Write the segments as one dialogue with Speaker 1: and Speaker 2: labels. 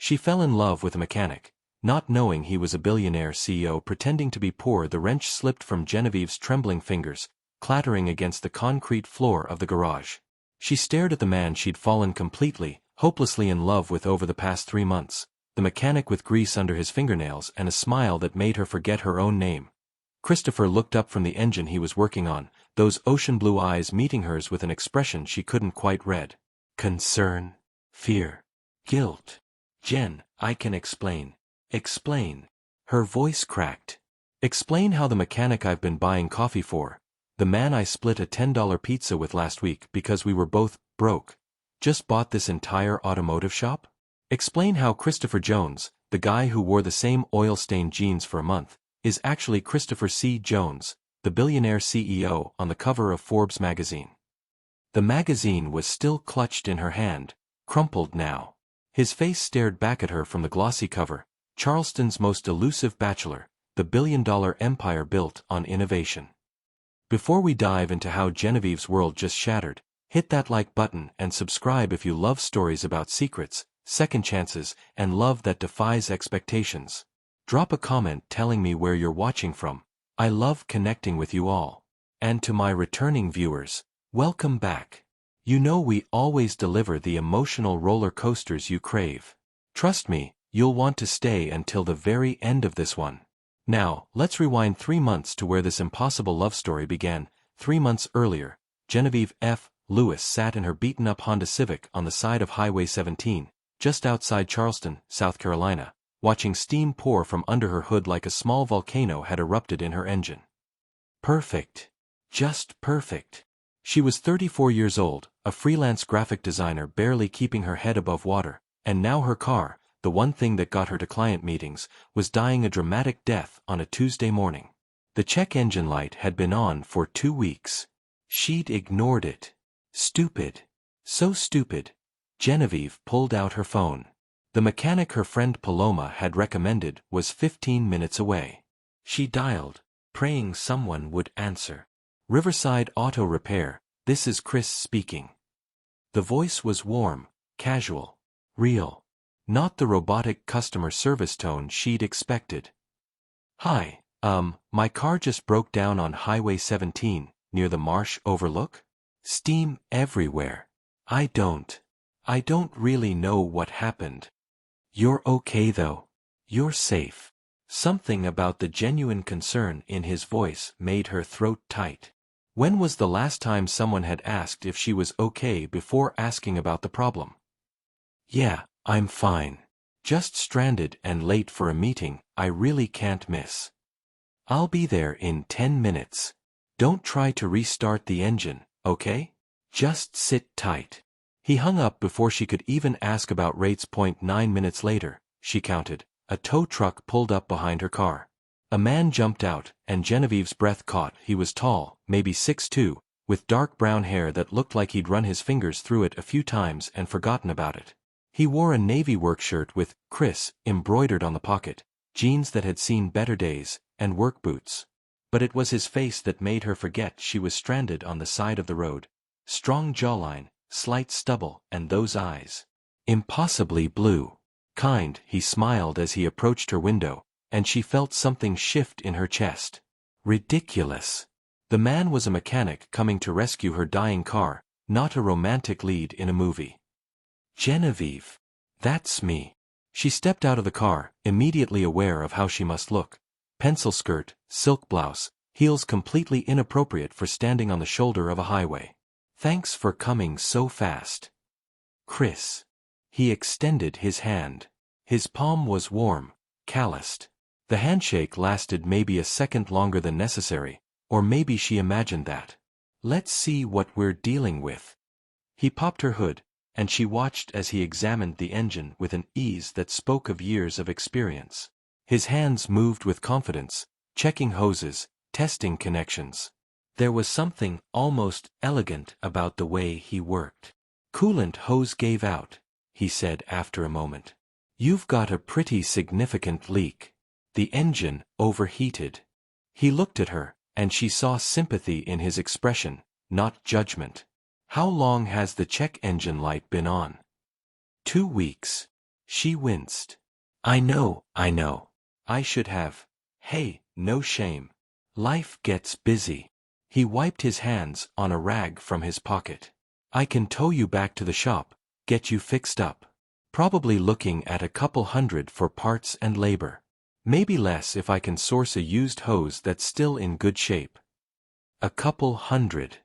Speaker 1: She fell in love with a mechanic. Not knowing he was a billionaire CEO pretending to be poor, the wrench slipped from Genevieve's trembling fingers, clattering against the concrete floor of the garage. She stared at the man she'd fallen completely, hopelessly in love with over the past 3 months, the mechanic with grease under his fingernails and a smile that made her forget her own name. Christopher looked up from the engine he was working on, those ocean blue eyes meeting hers with an expression she couldn't quite read. Concern, fear, guilt. Jen, I can explain. Explain. Her voice cracked. Explain how the mechanic I've been buying coffee for, the man I split a $10 pizza with last week because we were both broke, just bought this entire automotive shop? Explain how Christopher Jones, the guy who wore the same oil-stained jeans for a month, is actually Christopher C. Jones, the billionaire CEO on the cover of Forbes magazine. The magazine was still clutched in her hand, crumpled now. His face stared back at her from the glossy cover, Charleston's most elusive bachelor, the billion-dollar empire built on innovation. Before we dive into how Genevieve's world just shattered, hit that like button and subscribe if you love stories about secrets, second chances, and love that defies expectations. Drop a comment telling me where you're watching from. I love connecting with you all. And to my returning viewers, welcome back. You know we always deliver the emotional roller coasters you crave. Trust me, you'll want to stay until the very end of this one. Now, let's rewind 3 months to where this impossible love story began. 3 months earlier, Genevieve F. Lewis sat in her beaten-up Honda Civic on the side of Highway 17, just outside Charleston, South Carolina, watching steam pour from under her hood like a small volcano had erupted in her engine. Perfect. Just perfect. She was 34 years old, a freelance graphic designer barely keeping her head above water, and now her car, the one thing that got her to client meetings, was dying a dramatic death on a Tuesday morning. The check engine light had been on for 2 weeks. She'd ignored it. Stupid. So stupid. Genevieve pulled out her phone. The mechanic her friend Paloma had recommended was 15 minutes away. She dialed, praying someone would answer. Riverside Auto Repair, this is Chris speaking. The voice was warm, casual, real. Not the robotic customer service tone she'd expected. Hi, my car just broke down on Highway 17, near the marsh overlook? Steam everywhere. I don't really know what happened. You're okay though. You're safe. Something about the genuine concern in his voice made her throat tight. When was the last time someone had asked if she was okay before asking about the problem? Yeah, I'm fine. Just stranded and late for a meeting I really can't miss. I'll be there in 10 minutes. Don't try to restart the engine, okay? Just sit tight. He hung up before she could even ask about rates. 9 minutes later, she counted, a tow truck pulled up behind her car. A man jumped out, and Genevieve's breath caught. He was tall, maybe 6'2", with dark brown hair that looked like he'd run his fingers through it a few times and forgotten about it. He wore a navy work shirt with Chris embroidered on the pocket, jeans that had seen better days, and work boots. But it was his face that made her forget she was stranded on the side of the road. Strong jawline, slight stubble, and those eyes. Impossibly blue. Kind, he smiled as he approached her window, and she felt something shift in her chest. Ridiculous. The man was a mechanic coming to rescue her dying car, not a romantic lead in a movie. Genevieve. That's me. She stepped out of the car, immediately aware of how she must look. Pencil skirt, silk blouse, heels completely inappropriate for standing on the shoulder of a highway. Thanks for coming so fast. Chris. He extended his hand. His palm was warm, calloused. The handshake lasted maybe a second longer than necessary, or maybe she imagined that. Let's see what we're dealing with. He popped her hood, and she watched as he examined the engine with an ease that spoke of years of experience. His hands moved with confidence, checking hoses, testing connections. There was something almost elegant about the way he worked. Coolant hose gave out, he said after a moment. You've got a pretty significant leak. The engine overheated. He looked at her, and she saw sympathy in his expression, not judgment. How long has the check engine light been on? 2 weeks. She winced. I know. I should have. Hey, no shame. Life gets busy. He wiped his hands on a rag from his pocket. I can tow you back to the shop, get you fixed up. Probably looking at a couple hundred for parts and labor. Maybe less if I can source a used hose that's still in good shape. A couple hundred.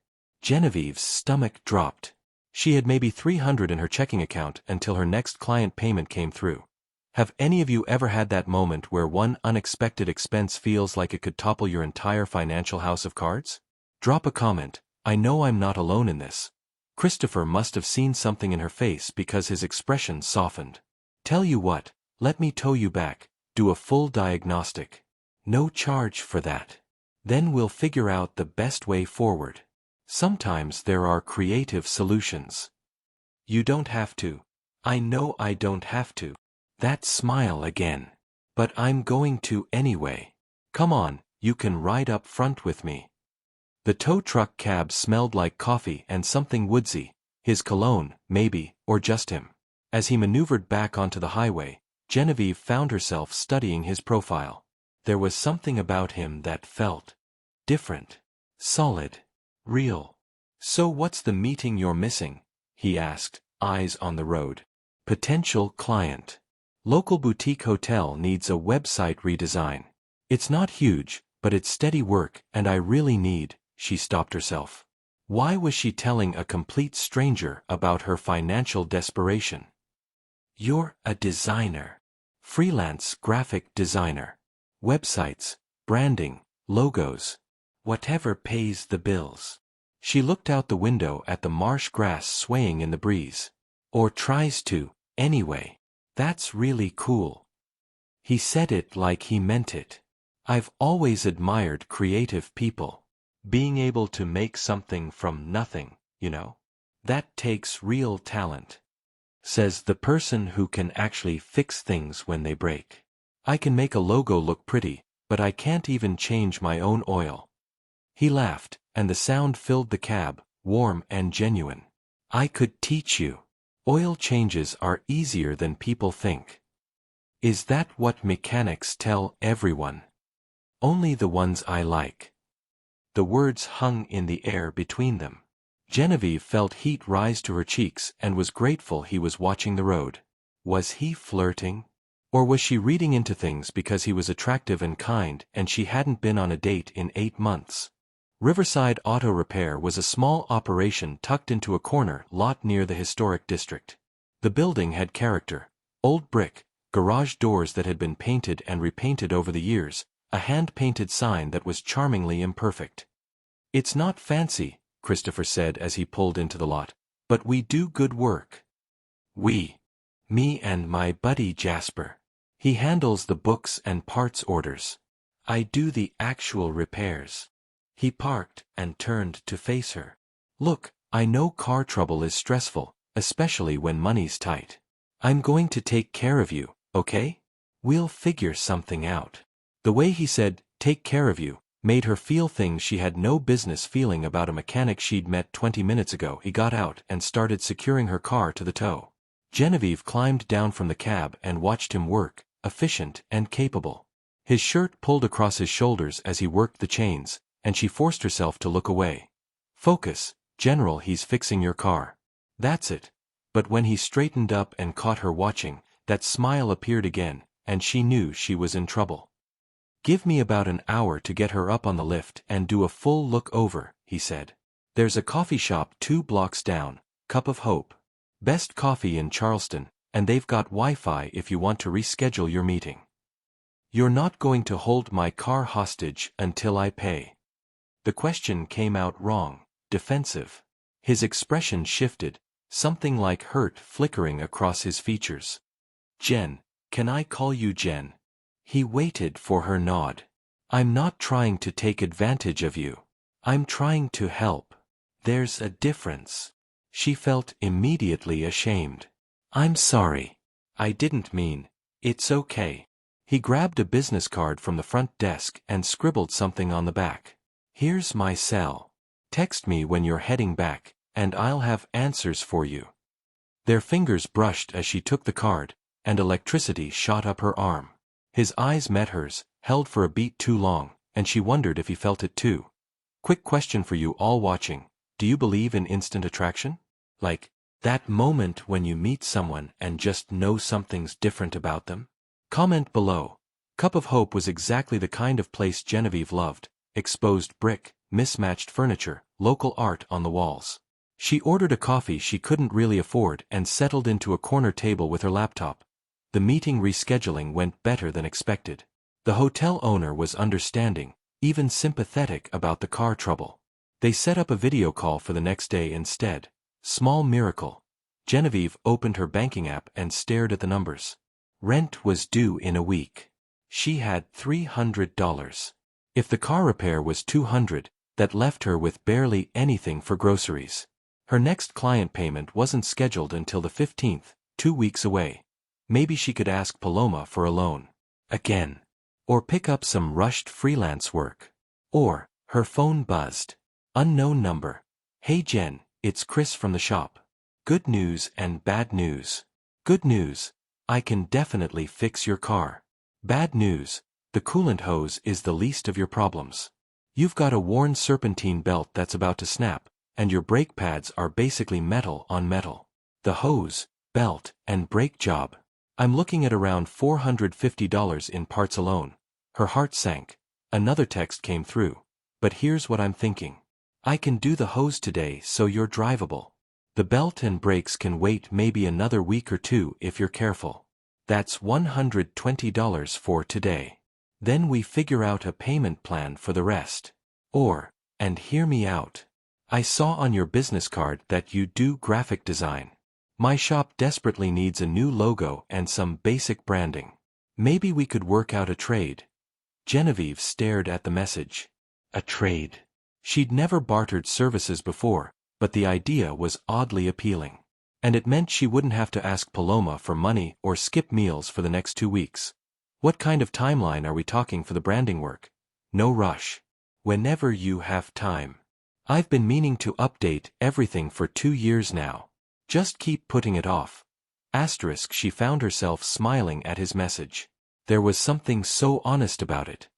Speaker 1: Genevieve's stomach dropped. She had maybe 300 in her checking account until her next client payment came through. Have any of you ever had that moment where one unexpected expense feels like it could topple your entire financial house of cards? Drop a comment. I know I'm not alone in this. Christopher must have seen something in her face because his expression softened. Tell you what, let me tow you back, do a full diagnostic. No charge for that. Then we'll figure out the best way forward. Sometimes there are creative solutions. You don't have to. I know I don't have to. That smile again. But I'm going to anyway. Come on, you can ride up front with me. The tow truck cab smelled like coffee and something woodsy, his cologne, maybe, or just him. As he maneuvered back onto the highway, Genevieve found herself studying his profile. There was something about him that felt different, solid, real. So what's the meeting you're missing? He asked, eyes on the road. Potential client. Local boutique hotel needs a website redesign. It's not huge, but it's steady work and I really need. She stopped herself. Why was she telling a complete stranger about her financial desperation? You're a designer. Freelance graphic designer. Websites, branding, logos. Whatever pays the bills. She looked out the window at the marsh grass swaying in the breeze. Or tries to, anyway. That's really cool. He said it like he meant it. I've always admired creative people. Being able to make something from nothing, you know? That takes real talent. Says the person who can actually fix things when they break. I can make a logo look pretty, but I can't even change my own oil. He laughed, and the sound filled the cab, warm and genuine. I could teach you. Oil changes are easier than people think. Is that what mechanics tell everyone? Only the ones I like. The words hung in the air between them. Genevieve felt heat rise to her cheeks and was grateful he was watching the road. Was he flirting? Or was she reading into things because he was attractive and kind and she hadn't been on a date in 8 months? Riverside Auto Repair was a small operation tucked into a corner lot near the historic district. The building had character. Old brick, garage doors that had been painted and repainted over the years, a hand-painted sign that was charmingly imperfect. It's not fancy, Christopher said as he pulled into the lot, but we do good work. We. Me and my buddy Jasper. He handles the books and parts orders. I do the actual repairs. He parked and turned to face her. Look, I know car trouble is stressful, especially when money's tight. I'm going to take care of you, okay? We'll figure something out. The way he said, take care of you, made her feel things she had no business feeling about a mechanic she'd met 20 minutes ago. He got out and started securing her car to the tow. Genevieve climbed down from the cab and watched him work, efficient and capable. His shirt pulled across his shoulders as he worked the chains, and she forced herself to look away. Focus, General, he's fixing your car. That's it. But when he straightened up and caught her watching, that smile appeared again, and she knew she was in trouble. Give me about an hour to get her up on the lift and do a full look over, he said. There's a coffee shop 2 blocks down, Cup of Hope. Best coffee in Charleston, and they've got Wi-Fi if you want to reschedule your meeting. You're not going to hold my car hostage until I pay. The question came out wrong, defensive. His expression shifted, something like hurt flickering across his features. Jen, can I call you Jen? He waited for her nod. I'm not trying to take advantage of you. I'm trying to help. There's a difference. She felt immediately ashamed. I'm sorry. I didn't mean. It's okay. He grabbed a business card from the front desk and scribbled something on the back. Here's my cell. Text me when you're heading back, and I'll have answers for you. Their fingers brushed as she took the card, and electricity shot up her arm. His eyes met hers, held for a beat too long, and she wondered if he felt it too. Quick question for you all watching. Do you believe in instant attraction? Like, that moment when you meet someone and just know something's different about them? Comment below. Cup of Hope was exactly the kind of place Genevieve loved. Exposed brick, mismatched furniture, local art on the walls. She ordered a coffee she couldn't really afford and settled into a corner table with her laptop. The meeting rescheduling went better than expected. The hotel owner was understanding, even sympathetic about the car trouble. They set up a video call for the next day instead. Small miracle. Genevieve opened her banking app and stared at the numbers. Rent was due in a week. She had $300. If the car repair was $200, that left her with barely anything for groceries. Her next client payment wasn't scheduled until the 15th, 2 weeks away. Maybe she could ask Paloma for a loan. Again. Or pick up some rushed freelance work. Or, her phone buzzed. Unknown number. Hey Jen, it's Chris from the shop. Good news and bad news. Good news. I can definitely fix your car. Bad news. The coolant hose is the least of your problems. You've got a worn serpentine belt that's about to snap, and your brake pads are basically metal on metal. The hose, belt, and brake job. I'm looking at around $450 in parts alone. Her heart sank. Another text came through. But here's what I'm thinking. I can do the hose today so you're drivable. The belt and brakes can wait maybe another week or two if you're careful. That's $120 for today. Then we figure out a payment plan for the rest. Or, and hear me out. I saw on your business card that you do graphic design. My shop desperately needs a new logo and some basic branding. Maybe we could work out a trade. Genevieve stared at the message. A trade. She'd never bartered services before, but the idea was oddly appealing. And it meant she wouldn't have to ask Paloma for money or skip meals for the next 2 weeks. What kind of timeline are we talking for the branding work? No rush. Whenever you have time. I've been meaning to update everything for 2 years now. Just keep putting it off. Asterisk. She found herself smiling at his message. There was something so honest about it.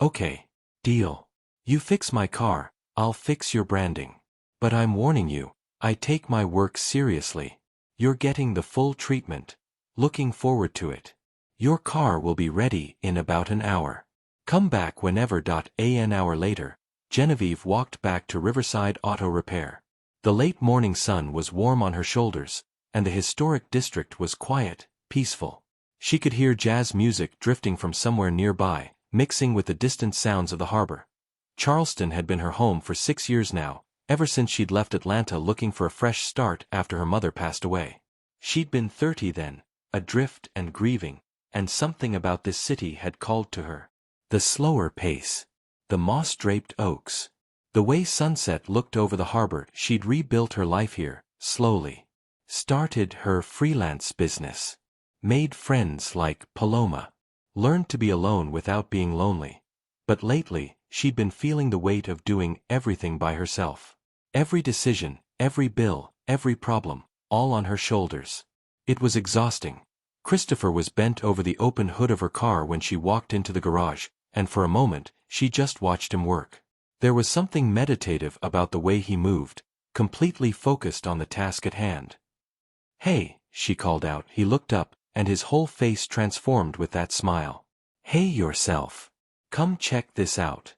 Speaker 1: Okay. Deal. You fix my car, I'll fix your branding. But I'm warning you, I take my work seriously. You're getting the full treatment. Looking forward to it. Your car will be ready in about an hour. Come back whenever. An hour later, Genevieve walked back to Riverside Auto Repair. The late morning sun was warm on her shoulders, and the historic district was quiet, peaceful. She could hear jazz music drifting from somewhere nearby, mixing with the distant sounds of the harbor. Charleston had been her home for 6 years now, ever since she'd left Atlanta looking for a fresh start after her mother passed away. She'd been 30 then, adrift and grieving, and something about this city had called to her. The slower pace. The moss-draped oaks. The way sunset looked over the harbor. She'd rebuilt her life here, slowly. Started her freelance business. Made friends like Paloma. Learned to be alone without being lonely. But lately, she'd been feeling the weight of doing everything by herself. Every decision, every bill, every problem, all on her shoulders. It was exhausting. Christopher was bent over the open hood of her car when she walked into the garage, and for a moment, she just watched him work. There was something meditative about the way he moved, completely focused on the task at hand. Hey, she called out. He looked up, and his whole face transformed with that smile. Hey yourself. Come check this out.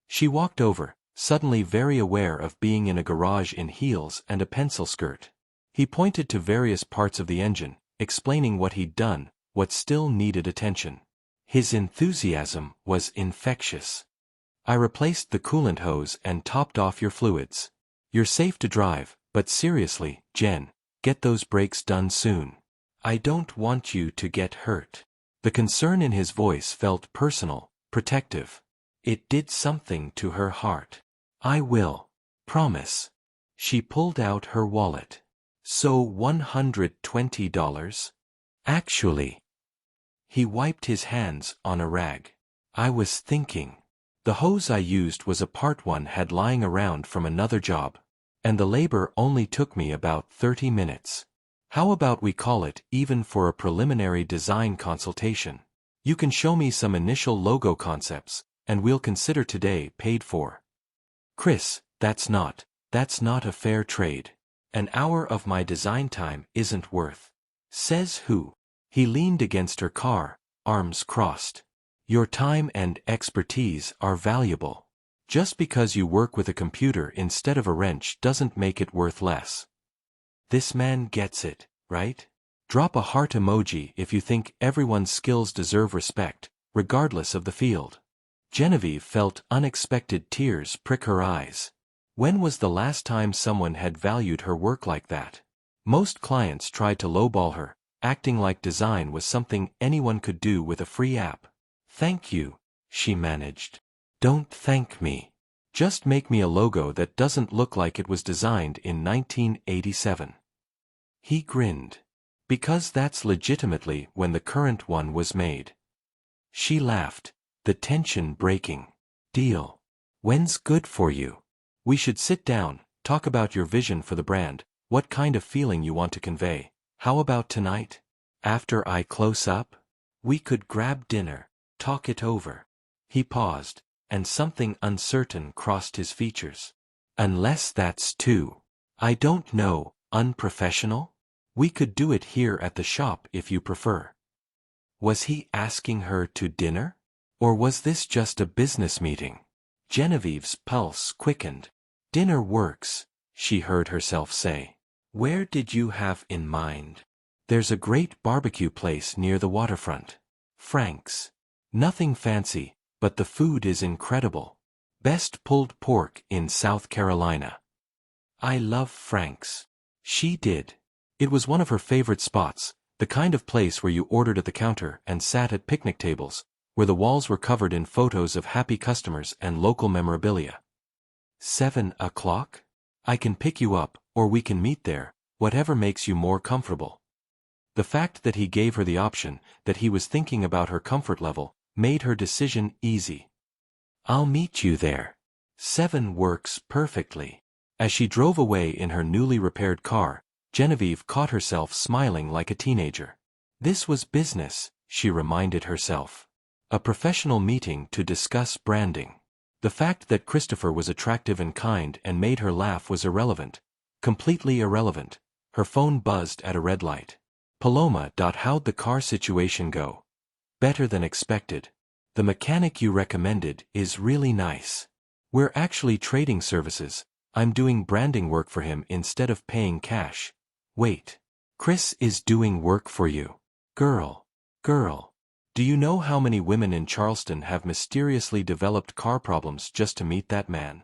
Speaker 1: She walked over, suddenly very aware of being in a garage in heels and a pencil skirt. He pointed to various parts of the engine, explaining what he'd done, what still needed attention. His enthusiasm was infectious. I replaced the coolant hose and topped off your fluids. You're safe to drive, but seriously, Jen, get those brakes done soon. I don't want you to get hurt. The concern in his voice felt personal, protective. It did something to her heart. I will. Promise. She pulled out her wallet. So $120? Actually. He wiped his hands on a rag. I was thinking. The hose I used was a part one had lying around from another job. And the labor only took me about 30 minutes. How about we call it even for a preliminary design consultation? You can show me some initial logo concepts, and we'll consider today paid for. Chris, that's not a fair trade. An hour of my design time isn't worth. Says who? He leaned against her car, arms crossed. Your time and expertise are valuable. Just because you work with a computer instead of a wrench doesn't make it worth less. This man gets it, right? Drop a heart emoji if you think everyone's skills deserve respect, regardless of the field. Genevieve felt unexpected tears prick her eyes. When was the last time someone had valued her work like that? Most clients tried to lowball her, acting like design was something anyone could do with a free app. Thank you, she managed. Don't thank me. Just make me a logo that doesn't look like it was designed in 1987. He grinned. Because that's legitimately when the current one was made. She laughed, the tension breaking. Deal. When's good for you? We should sit down, talk about your vision for the brand, what kind of feeling you want to convey. How about tonight? After I close up? We could grab dinner, talk it over. He paused, and something uncertain crossed his features. Unless that's too, I don't know, unprofessional? We could do it here at the shop if you prefer. Was he asking her to dinner? Or was this just a business meeting? Genevieve's pulse quickened. Dinner works, she heard herself say. Where did you have in mind? There's a great barbecue place near the waterfront. Frank's. Nothing fancy, but the food is incredible. Best pulled pork in South Carolina. I love Frank's. She did. It was one of her favorite spots, the kind of place where you ordered at the counter and sat at picnic tables, where the walls were covered in photos of happy customers and local memorabilia. 7 o'clock? I can pick you up, or we can meet there, whatever makes you more comfortable. The fact that he gave her the option, that he was thinking about her comfort level, made her decision easy. I'll meet you there. 7 works perfectly. As she drove away in her newly repaired car, Genevieve caught herself smiling like a teenager. This was business, she reminded herself. A professional meeting to discuss branding. The fact that Christopher was attractive and kind and made her laugh was irrelevant. Completely irrelevant. Her phone buzzed at a red light. Paloma. How'd the car situation go? Better than expected. The mechanic you recommended is really nice. We're actually trading services. I'm doing branding work for him instead of paying cash. Wait. Chris is doing work for you. Girl. Do you know how many women in Charleston have mysteriously developed car problems just to meet that man?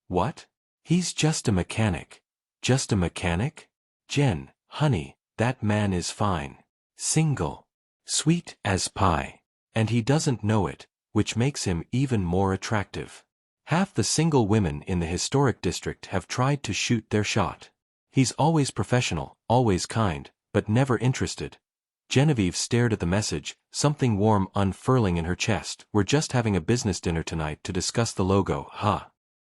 Speaker 1: What? He's just a mechanic. Just a mechanic? Jen, honey, that man is fine. Single. Sweet as pie. And he doesn't know it, which makes him even more attractive. Half the single women in the historic district have tried to shoot their shot. He's always professional, always kind, but never interested. Genevieve stared at the message, something warm unfurling in her chest. We're just having a business dinner tonight to discuss the logo. Huh?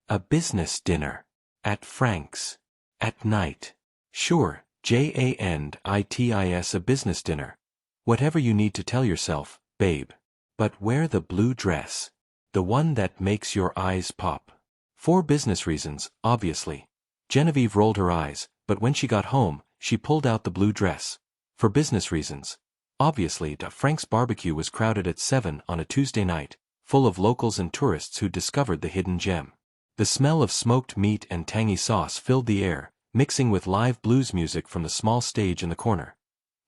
Speaker 1: A business dinner. At Frank's. At night. Sure, JANITIS, a business dinner. Whatever you need to tell yourself, babe. But wear the blue dress. The one that makes your eyes pop. For business reasons, obviously. Genevieve rolled her eyes, but when she got home, she pulled out the blue dress. For business reasons. Obviously, Frank's barbecue was crowded at 7 on a Tuesday night, full of locals and tourists who discovered the hidden gem. The smell of smoked meat and tangy sauce filled the air, mixing with live blues music from the small stage in the corner.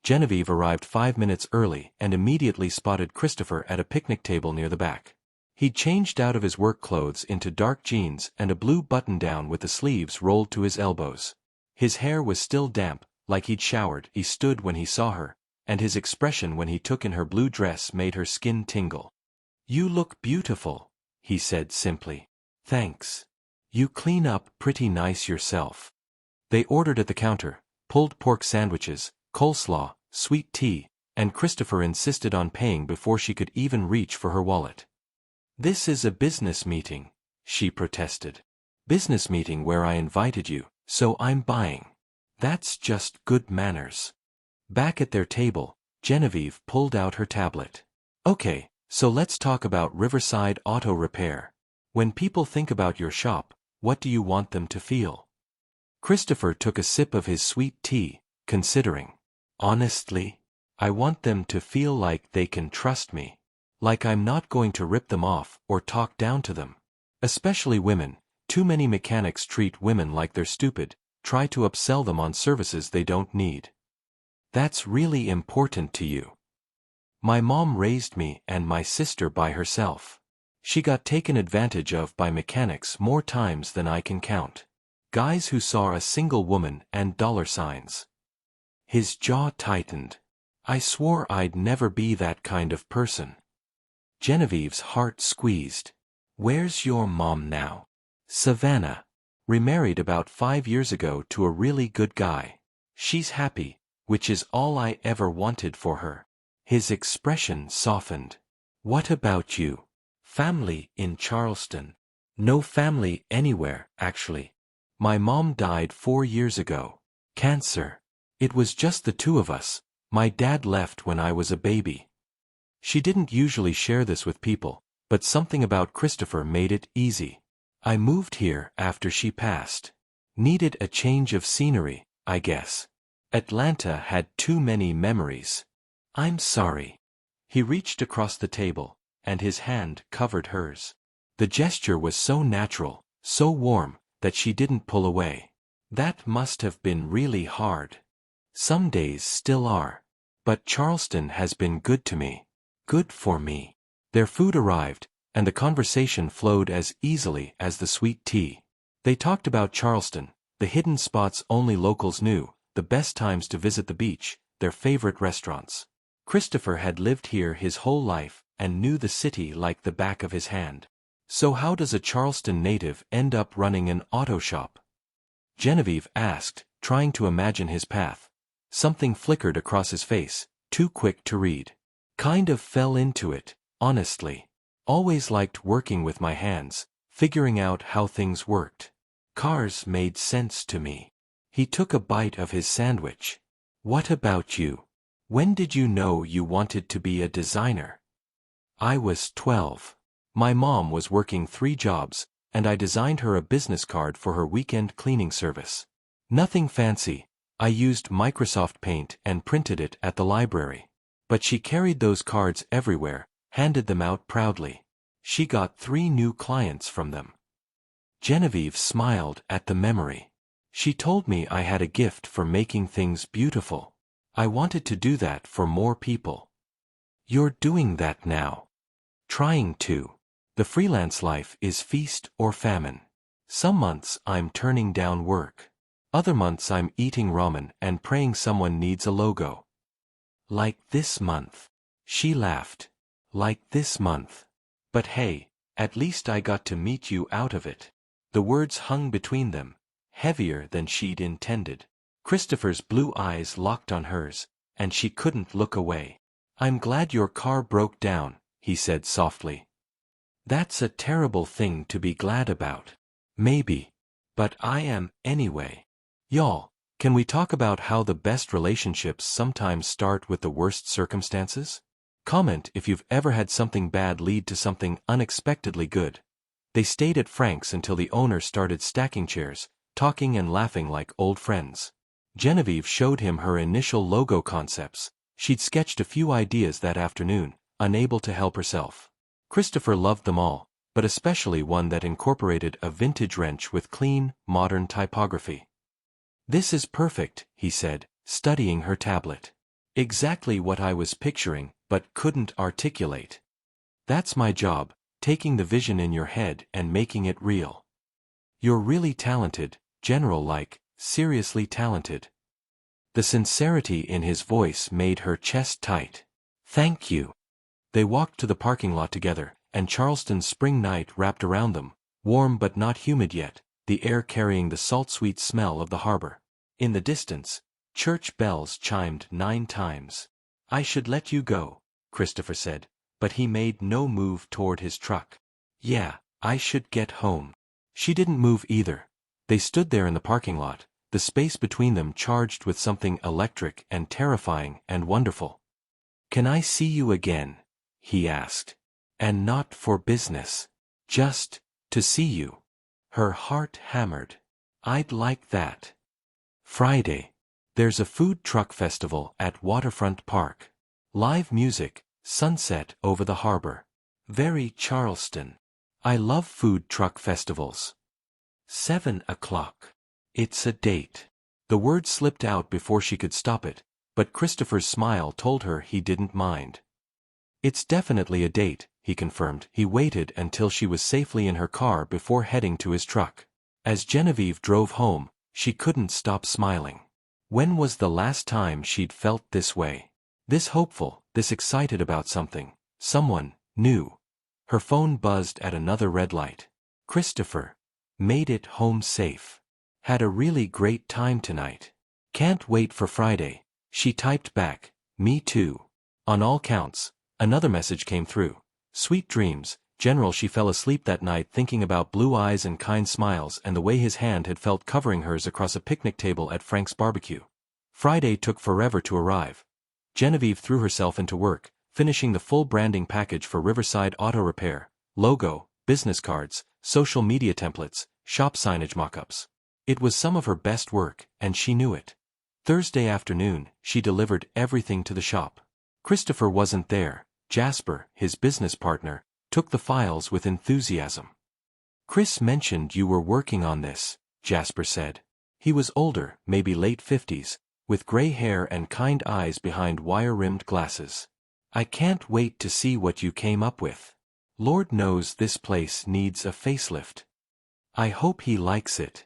Speaker 1: Genevieve arrived 5 minutes early and immediately spotted Christopher at a picnic table near the back. He'd changed out of his work clothes into dark jeans and a blue button-down with the sleeves rolled to his elbows. His hair was still damp, like he'd showered. He stood when he saw her, and his expression when he took in her blue dress made her skin tingle. You look beautiful, he said simply. Thanks. You clean up pretty nice yourself. They ordered at the counter, pulled pork sandwiches, coleslaw, sweet tea, and Christopher insisted on paying before she could even reach for her wallet. This is a business meeting, she protested. Business meeting where I invited you, so I'm buying. That's just good manners. Back at their table, Genevieve pulled out her tablet. Okay, so let's talk about Riverside Auto Repair. When people think about your shop, what do you want them to feel? Christopher took a sip of his sweet tea, considering. Honestly, I want them to feel like they can trust me. Like I'm not going to rip them off or talk down to them. Especially women. Too many mechanics treat women like they're stupid, try to upsell them on services they don't need. That's really important to you. My mom raised me and my sister by herself. She got taken advantage of by mechanics more times than I can count. Guys who saw a single woman and dollar signs. His jaw tightened. I swore I'd never be that kind of person. Genevieve's heart squeezed. Where's your mom now? Savannah. Remarried about 5 years ago to a really good guy. She's happy, which is all I ever wanted for her. His expression softened. What about you? Family in Charleston. No family anywhere, actually. My mom died 4 years ago. Cancer. It was just the two of us. My dad left when I was a baby. She didn't usually share this with people, but something about Christopher made it easy. I moved here after she passed. Needed a change of scenery, I guess. Atlanta had too many memories. I'm sorry. He reached across the table, and his hand covered hers. The gesture was so natural, so warm, that she didn't pull away. That must have been really hard. Some days still are. But Charleston has been good to me. Good for me. Their food arrived, and the conversation flowed as easily as the sweet tea. They talked about Charleston, the hidden spots only locals knew, the best times to visit the beach, their favorite restaurants. Christopher had lived here his whole life and knew the city like the back of his hand. So how does a Charleston native end up running an auto shop? Genevieve asked, trying to imagine his path. Something flickered across his face, too quick to read. Kind of fell into it, honestly. Always liked working with my hands, figuring out how things worked. Cars made sense to me. He took a bite of his sandwich. What about you? When did you know you wanted to be a designer? I was 12. My mom was working 3 jobs, and I designed her a business card for her weekend cleaning service. Nothing fancy. I used Microsoft Paint and printed it at the library. But she carried those cards everywhere, handed them out proudly. She got 3 new clients from them. Genevieve smiled at the memory. She told me I had a gift for making things beautiful. I wanted to do that for more people. You're doing that now. Trying to. The freelance life is feast or famine. Some months I'm turning down work. Other months I'm eating ramen and praying someone needs a logo. Like this month. She laughed. Like this month. But hey, at least I got to meet you out of it. The words hung between them, heavier than she'd intended. Christopher's blue eyes locked on hers, and she couldn't look away. I'm glad your car broke down, he said softly. That's a terrible thing to be glad about. Maybe. But I am anyway. Y'all, can we talk about how the best relationships sometimes start with the worst circumstances? Comment if you've ever had something bad lead to something unexpectedly good. They stayed at Frank's until the owner started stacking chairs, talking and laughing like old friends. Genevieve showed him her initial logo concepts. She'd sketched a few ideas that afternoon, unable to help herself. Christopher loved them all, but especially one that incorporated a vintage wrench with clean, modern typography. This is perfect, he said, studying her tablet. Exactly what I was picturing, but couldn't articulate. That's my job, taking the vision in your head and making it real. You're really talented, general-like, seriously talented. The sincerity in his voice made her chest tight. Thank you. They walked to the parking lot together, and Charleston's spring night wrapped around them, warm but not humid yet, the air carrying the salt-sweet smell of the harbor. In the distance, church bells chimed 9 times. I should let you go, Christopher said, but he made no move toward his truck. Yeah, I should get home. She didn't move either. They stood there in the parking lot, the space between them charged with something electric and terrifying and wonderful. "Can I see you again?" he asked. "And not for business. Just to see you." Her heart hammered. "I'd like that." Friday. There's a food truck festival at Waterfront Park. Live music, sunset over the harbor. Very Charleston. I love food truck festivals. 7 o'clock. It's a date. The word slipped out before she could stop it, but Christopher's smile told her he didn't mind. "It's definitely a date," he confirmed. He waited until she was safely in her car before heading to his truck. As Genevieve drove home, she couldn't stop smiling. When was the last time she'd felt this way? This hopeful, this excited about something, someone new. Her phone buzzed at another red light. "Christopher. Made it home safe. Had a really great time tonight. Can't wait for Friday." She typed back, "Me too." On all counts, another message came through. "Sweet dreams, General." She fell asleep that night thinking about blue eyes and kind smiles and the way his hand had felt covering hers across a picnic table at Frank's barbecue. Friday took forever to arrive. Genevieve threw herself into work, finishing the full branding package for Riverside Auto Repair: logo, business cards, social media templates, shop signage mock-ups. It was some of her best work, and she knew it. Thursday afternoon, she delivered everything to the shop. Christopher wasn't there. Jasper, his business partner, took the files with enthusiasm. "Chris mentioned you were working on this," Jasper said. He was older, maybe late 50s, with gray hair and kind eyes behind wire-rimmed glasses. "I can't wait to see what you came up with. Lord knows this place needs a facelift. I hope he likes it."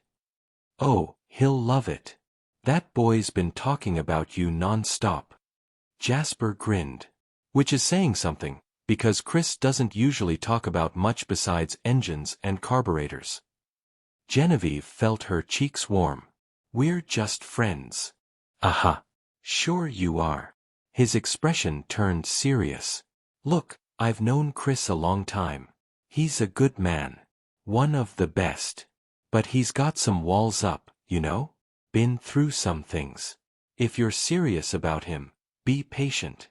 Speaker 1: "Oh, he'll love it. That boy's been talking about you non-stop." Jasper grinned. Which is saying something, because Chris doesn't usually talk about much besides engines and carburetors. Genevieve felt her cheeks warm. "We're just friends." "Aha. Sure you are." His expression turned serious. "Look, I've known Chris a long time. He's a good man. One of the best. But he's got some walls up, you know? Been through some things. If you're serious about him, be patient."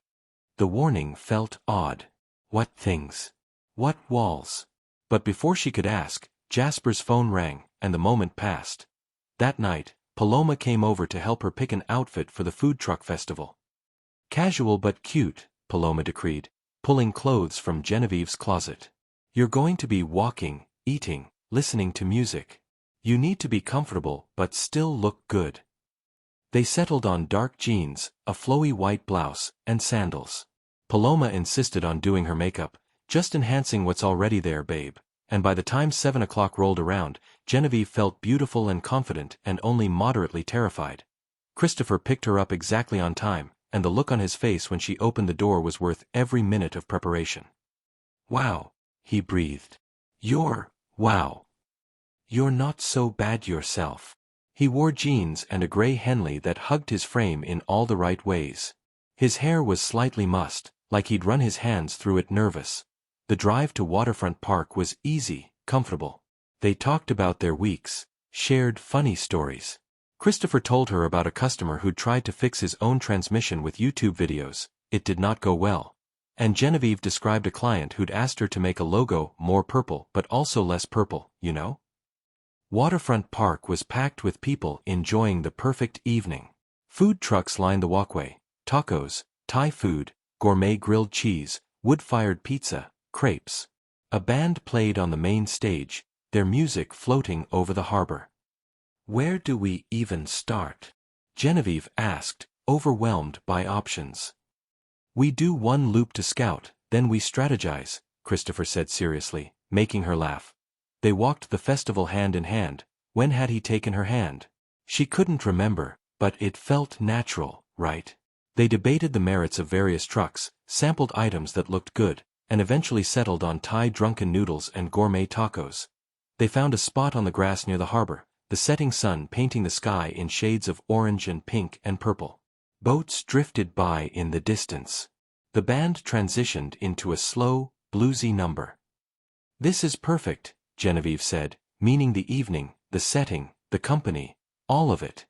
Speaker 1: The warning felt odd. What things? What walls? But before she could ask, Jasper's phone rang, and the moment passed. That night, Paloma came over to help her pick an outfit for the food truck festival. "Casual but cute," Paloma decreed, pulling clothes from Genevieve's closet. "You're going to be walking, eating, listening to music. You need to be comfortable but still look good." They settled on dark jeans, a flowy white blouse, and sandals. Paloma insisted on doing her makeup, "Just enhancing what's already there, babe." And by the time 7 o'clock rolled around, Genevieve felt beautiful and confident and only moderately terrified. Christopher picked her up exactly on time, and the look on his face when she opened the door was worth every minute of preparation. "Wow," he breathed. Wow. You're not so bad yourself." He wore jeans and a gray Henley that hugged his frame in all the right ways. His hair was slightly mussed, like he'd run his hands through it nervous. The drive to Waterfront Park was easy, comfortable. They talked about their weeks, shared funny stories. Christopher told her about a customer who'd tried to fix his own transmission with YouTube videos. It did not go well. And Genevieve described a client who'd asked her to make a logo more purple but also less purple, you know? Waterfront Park was packed with people enjoying the perfect evening. Food trucks lined the walkway: tacos, Thai food, gourmet grilled cheese, wood-fired pizza, crepes. A band played on the main stage, their music floating over the harbor. "Where do we even start?" Genevieve asked, overwhelmed by options. "We do one loop to scout, then we strategize," Christopher said seriously, making her laugh. They walked the festival hand in hand. When had he taken her hand? She couldn't remember, but it felt natural, right? They debated the merits of various trucks, sampled items that looked good, and eventually settled on Thai drunken noodles and gourmet tacos. They found a spot on the grass near the harbor, the setting sun painting the sky in shades of orange and pink and purple. Boats drifted by in the distance. The band transitioned into a slow, bluesy number. "This is perfect," Genevieve said, meaning the evening, the setting, the company, All of it.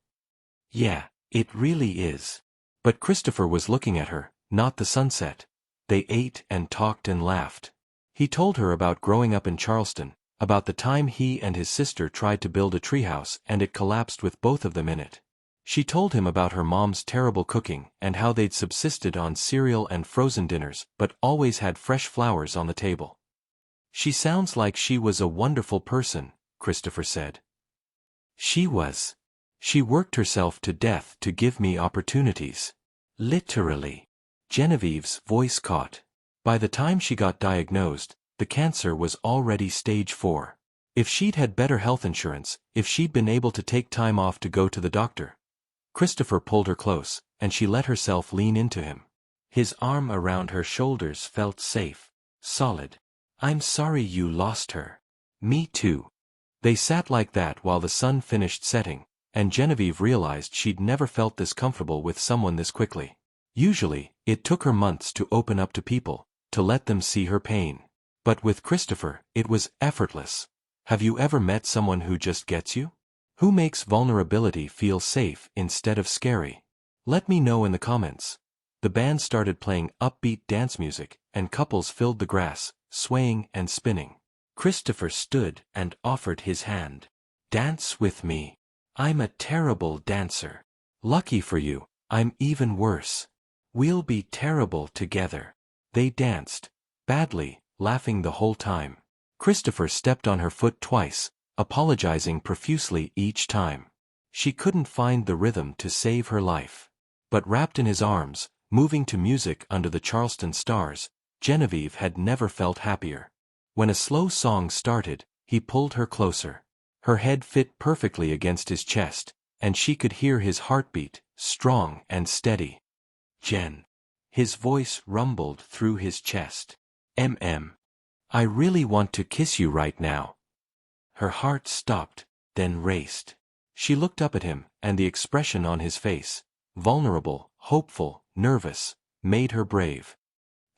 Speaker 1: Yeah, it really is. But Christopher was looking at her, not the sunset. They ate and talked and laughed. He told her about growing up in Charleston, about the time he and his sister tried to build a treehouse and it collapsed with both of them in it. She told him about her mom's terrible cooking and how they'd subsisted on cereal and frozen dinners but always had fresh flowers on the table. She sounds like she was a wonderful person, Christopher said. She was. She worked herself to death to give me opportunities. Literally. Genevieve's voice caught. By the time she got diagnosed, the cancer was already stage 4. If she'd had better health insurance, if she'd been able to take time off to go to the doctor. Christopher pulled her close, and she let herself lean into him. His arm around her shoulders felt safe, solid. I'm sorry you lost her. Me too. They sat like that while the sun finished setting, and Genevieve realized she'd never felt this comfortable with someone this quickly. Usually, it took her months to open up to people, to let them see her pain. But with Christopher, it was effortless. Have you ever met someone who just gets you? Who makes vulnerability feel safe instead of scary? Let me know in the comments. The band started playing upbeat dance music, and couples filled the grass, swaying and spinning. Christopher stood and offered his hand. Dance with me. I'm a terrible dancer. Lucky for you, I'm even worse. We'll be terrible together. They danced, badly, laughing the whole time. Christopher stepped on her foot twice, apologizing profusely each time. She couldn't find the rhythm to save her life. But wrapped in his arms, moving to music under the Charleston stars, Genevieve had never felt happier. When a slow song started, he pulled her closer. Her head fit perfectly against his chest, and she could hear his heartbeat, strong and steady. Jen. His voice rumbled through his chest. I really want to kiss you right now. Her heart stopped, then raced. She looked up at him, and the expression on his face, vulnerable, hopeful, nervous, made her brave.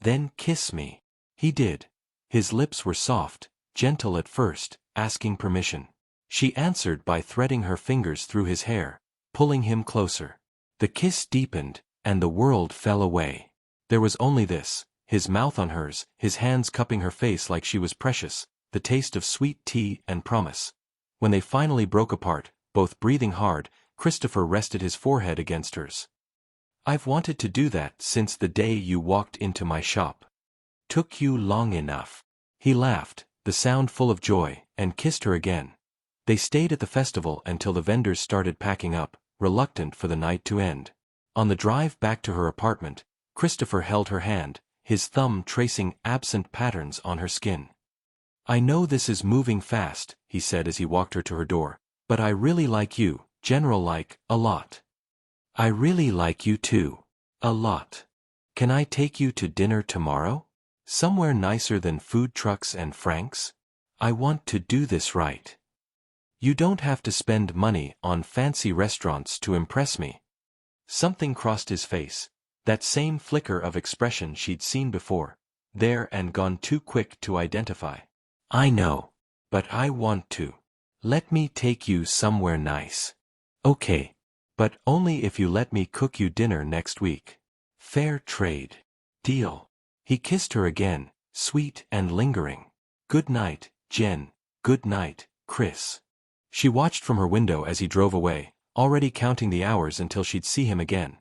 Speaker 1: Then kiss me. He did. His lips were soft, gentle at first, asking permission. She answered by threading her fingers through his hair, pulling him closer. The kiss deepened, and the world fell away. There was only this, his mouth on hers, his hands cupping her face like she was precious, the taste of sweet tea and promise. When they finally broke apart, both breathing hard, Christopher rested his forehead against hers. I've wanted to do that since the day you walked into my shop. Took you long enough. He laughed, the sound full of joy, and kissed her again. They stayed at the festival until the vendors started packing up, reluctant for the night to end. On the drive back to her apartment, Christopher held her hand, his thumb tracing absent patterns on her skin. I know this is moving fast, he said as he walked her to her door, but I really like you, a lot. I really like you too. A lot. Can I take you to dinner tomorrow? Somewhere nicer than food trucks and Frank's? I want to do this right. You don't have to spend money on fancy restaurants to impress me. Something crossed his face, that same flicker of expression she'd seen before, there and gone too quick to identify. I know, but I want to. Let me take you somewhere nice. Okay, but only if you let me cook you dinner next week. Fair trade. Deal. He kissed her again, sweet and lingering. Good night, Jen. Good night, Chris. She watched from her window as he drove away, already counting the hours until she'd see him again.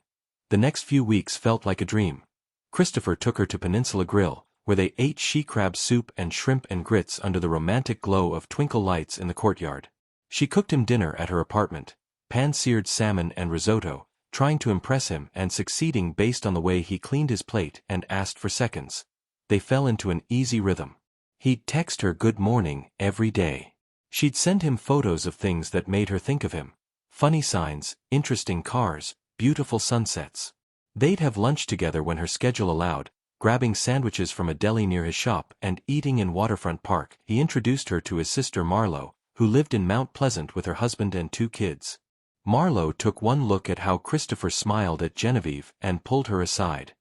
Speaker 1: The next few weeks felt like a dream. Christopher took her to Peninsula Grill, where they ate she-crab soup and shrimp and grits under the romantic glow of twinkle lights in the courtyard. She cooked him dinner at her apartment, pan-seared salmon and risotto, trying to impress him and succeeding based on the way he cleaned his plate and asked for seconds. They fell into an easy rhythm. He'd text her good morning every day. She'd send him photos of things that made her think of him. Funny signs, interesting cars, beautiful sunsets. They'd have lunch together when her schedule allowed, grabbing sandwiches from a deli near his shop and eating in Waterfront Park. He introduced her to his sister Marlo, who lived in Mount Pleasant with her husband and 2 kids. Marlo took one look at how Christopher smiled at Genevieve and pulled her aside.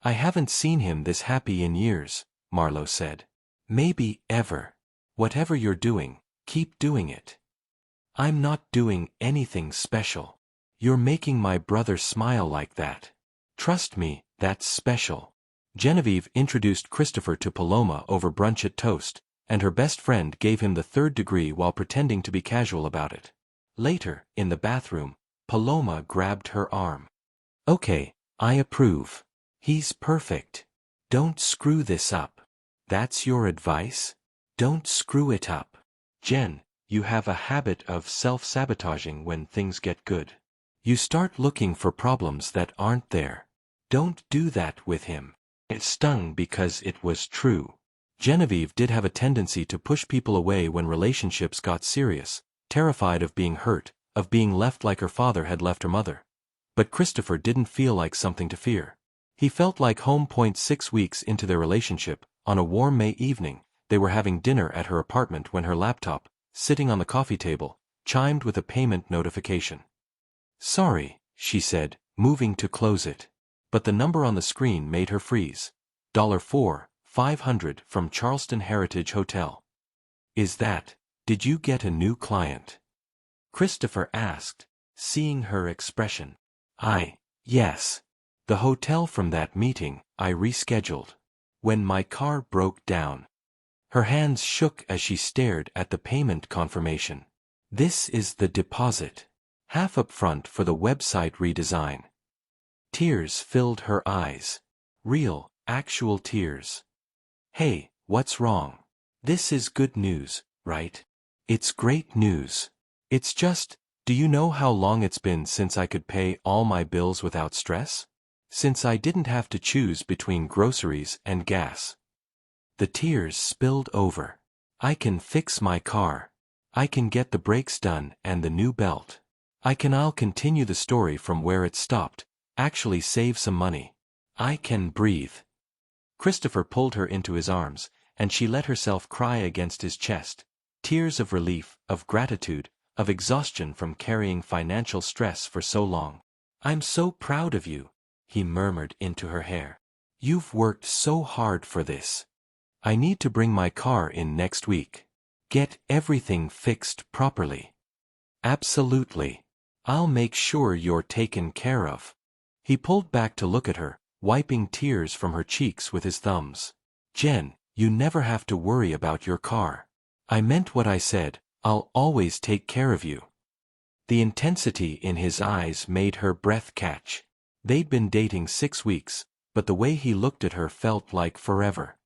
Speaker 1: I haven't seen him this happy in years, Marlo said. Maybe ever. Whatever you're doing, keep doing it. I'm not doing anything special. You're making my brother smile like that. Trust me, that's special. Genevieve introduced Christopher to Paloma over brunch at Toast, and her best friend gave him the third degree while pretending to be casual about it. Later, in the bathroom, Paloma grabbed her arm. Okay, I approve. He's perfect. Don't screw this up. That's your advice? Don't screw it up. Jen, you have a habit of self-sabotaging when things get good. You start looking for problems that aren't there. Don't do that with him. It stung because it was true. Genevieve did have a tendency to push people away when relationships got serious, terrified of being hurt, of being left like her father had left her mother. But Christopher didn't feel like something to fear. He felt like home. 6 weeks into their relationship, on a warm May evening, they were having dinner at her apartment when her laptop, sitting on the coffee table, chimed with a payment notification. Sorry, she said, moving to close it. But the number on the screen made her freeze. $4,500 from Charleston Heritage Hotel. Did you get a new client? Christopher asked, seeing her expression. Yes. The hotel from that meeting, I rescheduled. When my car broke down. Her hands shook as she stared at the payment confirmation. This is the deposit. Half up front for the website redesign. Tears filled her eyes. Real, actual tears. Hey, what's wrong? This is good news, right? It's great news. It's just, do you know how long it's been since I could pay all my bills without stress? Since I didn't have to choose between groceries and gas. The tears spilled over. I can fix my car. I can get the brakes done and the new belt. I'll continue the story from where it stopped, actually save some money. I can breathe. Christopher pulled her into his arms, and she let herself cry against his chest. Tears of relief, of gratitude, of exhaustion from carrying financial stress for so long. I'm so proud of you, he murmured into her hair. You've worked so hard for this. I need to bring my car in next week. Get everything fixed properly. Absolutely. I'll make sure you're taken care of. He pulled back to look at her, wiping tears from her cheeks with his thumbs. Jen, you never have to worry about your car. I meant what I said, I'll always take care of you. The intensity in his eyes made her breath catch. They'd been dating 6 weeks, but the way he looked at her felt like forever.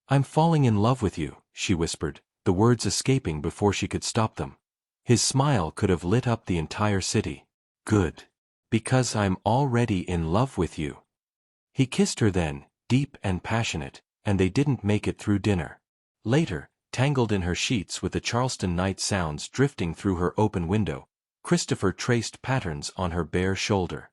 Speaker 1: I'm falling in love with you, she whispered, the words escaping before she could stop them. His smile could have lit up the entire city. Good. Because I'm already in love with you. He kissed her then, deep and passionate, and they didn't make it through dinner. Later, tangled in her sheets with the Charleston night sounds drifting through her open window, Christopher traced patterns on her bare shoulder.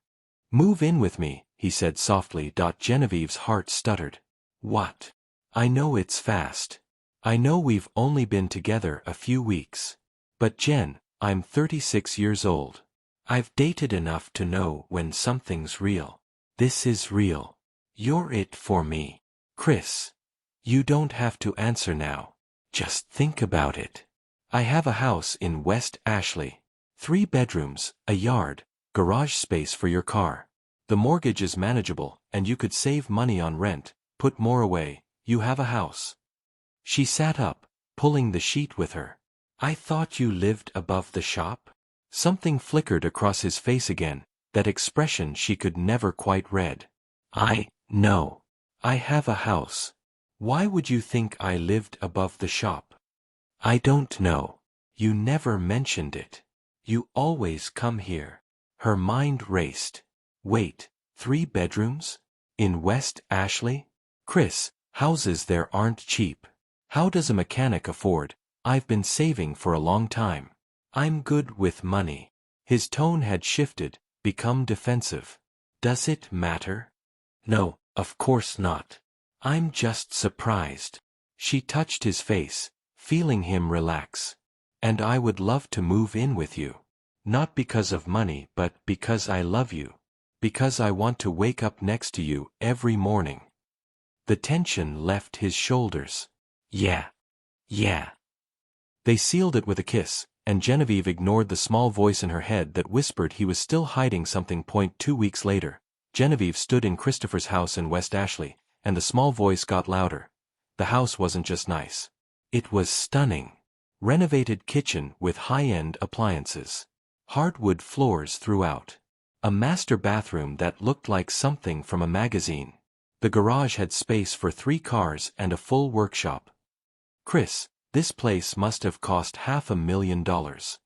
Speaker 1: Move in with me, he said softly. Genevieve's heart stuttered. What? I know it's fast. I know we've only been together a few weeks. But Jen, I'm 36 years old. I've dated enough to know when something's real. This is real. You're it for me. Chris. You don't have to answer now. Just think about it. I have a house in West Ashley. 3 bedrooms, a yard, garage space for your car. The mortgage is manageable, and you could save money on rent, put more away. You have a house. She sat up, pulling the sheet with her. I thought you lived above the shop? Something flickered across his face again, that expression she could never quite read. No. I have a house. Why would you think I lived above the shop? I don't know. You never mentioned it. You always come here. Her mind raced. Wait, 3 bedrooms? In West Ashley? Chris, houses there aren't cheap. How does a mechanic afford? I've been saving for a long time. I'm good with money. His tone had shifted, become defensive. Does it matter? No, of course not. I'm just surprised. She touched his face, feeling him relax. And I would love to move in with you. Not because of money, but because I love you. Because I want to wake up next to you every morning. The tension left his shoulders. Yeah. They sealed it with a kiss, and Genevieve ignored the small voice in her head that whispered he was still hiding something. 2 weeks later, Genevieve stood in Christopher's house in West Ashley, and the small voice got louder. The house wasn't just nice. It was stunning. Renovated kitchen with high-end appliances. Hardwood floors throughout. A master bathroom that looked like something from a magazine. The garage had space for 3 cars and a full workshop. Chris, this place must have cost $500,000.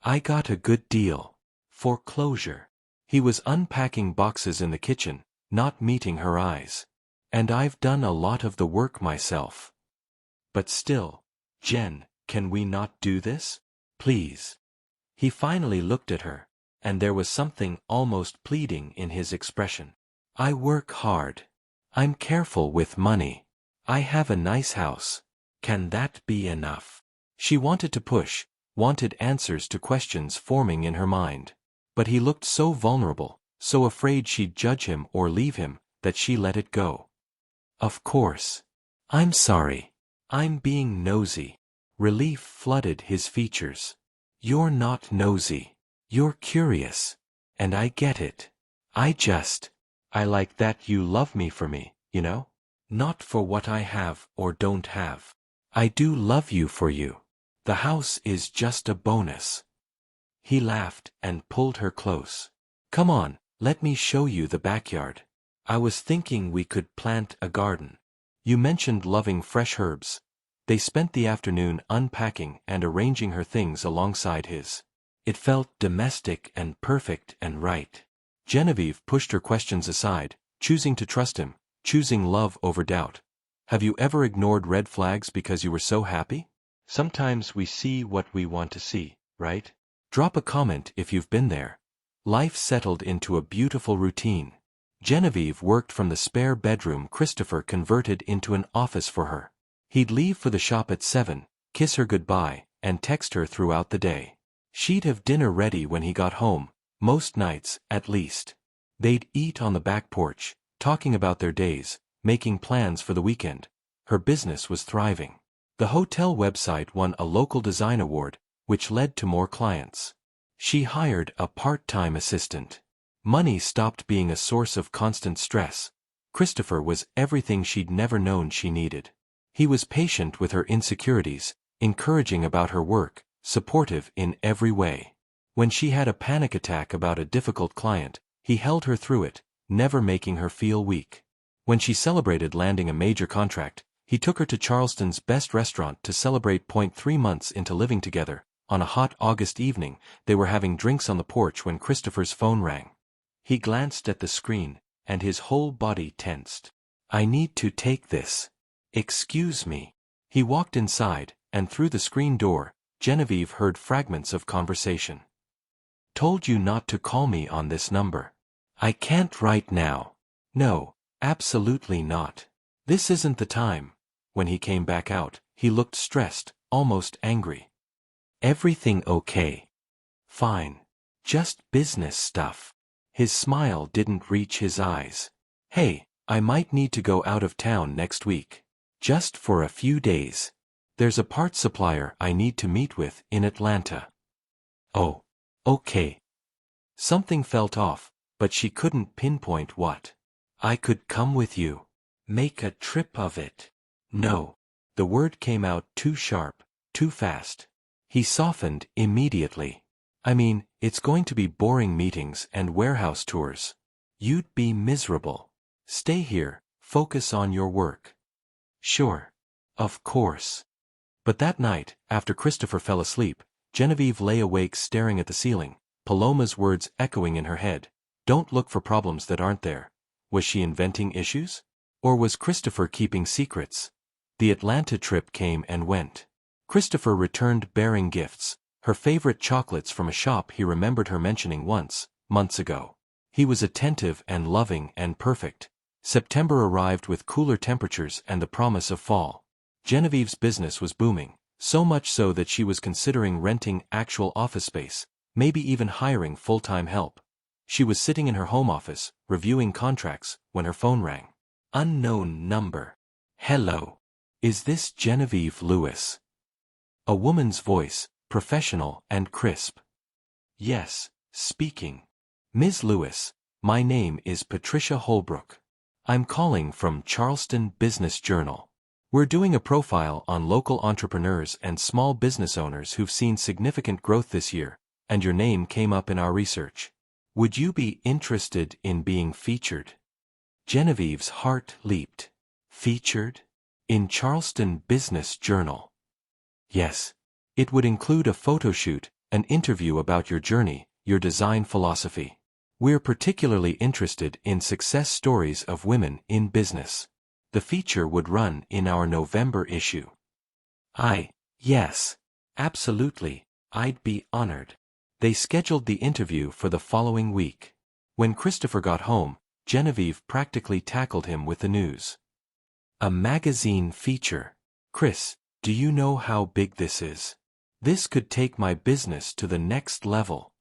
Speaker 1: I got a good deal. Foreclosure. He was unpacking boxes in the kitchen, not meeting her eyes. And I've done a lot of the work myself. But still, Jen, can we not do this? Please. He finally looked at her, and there was something almost pleading in his expression. I work hard. I'm careful with money. I have a nice house. Can that be enough? She wanted to push, wanted answers to questions forming in her mind. But he looked so vulnerable, so afraid she'd judge him or leave him, that she let it go. Of course. I'm sorry. I'm being nosy. Relief flooded his features. You're not nosy. You're curious. And I get it. I like that you love me for me, you know? Not for what I have or don't have. I do love you for you. The house is just a bonus. He laughed and pulled her close. Come on, let me show you the backyard. I was thinking we could plant a garden. You mentioned loving fresh herbs. They spent the afternoon unpacking and arranging her things alongside his. It felt domestic and perfect and right. Genevieve pushed her questions aside, choosing to trust him, choosing love over doubt. Have you ever ignored red flags because you were so happy? Sometimes we see what we want to see, right? Drop a comment if you've been there. Life settled into a beautiful routine. Genevieve worked from the spare bedroom Christopher converted into an office for her. He'd leave for the shop at 7, kiss her goodbye, and text her throughout the day. She'd have dinner ready when he got home, most nights, at least. They'd eat on the back porch, talking about their days, making plans for the weekend. Her business was thriving. The hotel website won a local design award, which led to more clients. She hired a part-time assistant. Money stopped being a source of constant stress. Christopher was everything she'd never known she needed. He was patient with her insecurities, encouraging about her work, supportive in every way. When she had a panic attack about a difficult client, he held her through it, never making her feel weak. When she celebrated landing a major contract, he took her to Charleston's best restaurant to celebrate. 3 months into living together, on a hot August evening, they were having drinks on the porch when Christopher's phone rang. He glanced at the screen, and his whole body tensed. I need to take this. Excuse me. He walked inside, and through the screen door, Genevieve heard fragments of conversation. Told you not to call me on this number. I can't right now. No, absolutely not. This isn't the time. When he came back out, he looked stressed, almost angry. Everything okay? Fine. Just business stuff. His smile didn't reach his eyes. Hey, I might need to go out of town next week. Just for a few days. There's a parts supplier I need to meet with in Atlanta. Oh, okay. Something felt off, but she couldn't pinpoint what. I could come with you. Make a trip of it. No. The word came out too sharp, too fast. He softened immediately. I mean, it's going to be boring meetings and warehouse tours. You'd be miserable. Stay here, focus on your work. Sure. Of course. But that night, after Christopher fell asleep, Genevieve lay awake staring at the ceiling, Paloma's words echoing in her head. Don't look for problems that aren't there. Was she inventing issues? Or was Christopher keeping secrets? The Atlanta trip came and went. Christopher returned bearing gifts, her favorite chocolates from a shop he remembered her mentioning once, months ago. He was attentive and loving and perfect. September arrived with cooler temperatures and the promise of fall. Genevieve's business was booming, so much so that she was considering renting actual office space, maybe even hiring full-time help. She was sitting in her home office, reviewing contracts, when her phone rang. Unknown number. Hello. Is this Genevieve Lewis? A woman's voice, professional and crisp. Yes, speaking. Ms. Lewis, my name is Patricia Holbrook. I'm calling from Charleston Business Journal. We're doing a profile on local entrepreneurs and small business owners who've seen significant growth this year, and your name came up in our research. Would you be interested in being featured? Genevieve's heart leaped. Featured? In Charleston Business Journal? Yes. It would include a photo shoot, an interview about your journey, your design philosophy. We're particularly interested in success stories of women in business. The feature would run in our November issue. Yes. Absolutely, I'd be honored. They scheduled the interview for the following week. When Christopher got home, Genevieve practically tackled him with the news. A magazine feature. Chris, do you know how big this is? This could take my business to the next level.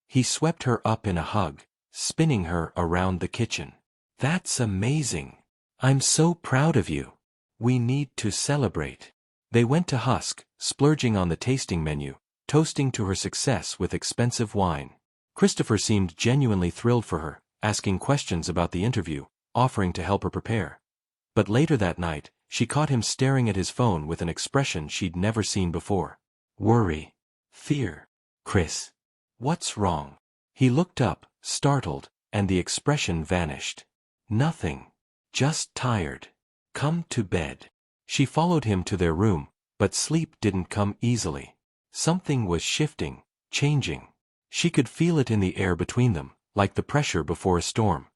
Speaker 1: He swept her up in a hug, spinning her around the kitchen. That's amazing. I'm so proud of you. We need to celebrate. They went to Husk, splurging on the tasting menu, toasting to her success with expensive wine. Christopher seemed genuinely thrilled for her, asking questions about the interview, offering to help her prepare. But later that night, she caught him staring at his phone with an expression she'd never seen before. Worry. Fear. Chris. What's wrong? He looked up, startled, and the expression vanished. Nothing. Just tired. Come to bed. She followed him to their room, but sleep didn't come easily. Something was shifting, changing. She could feel it in the air between them, like the pressure before a storm.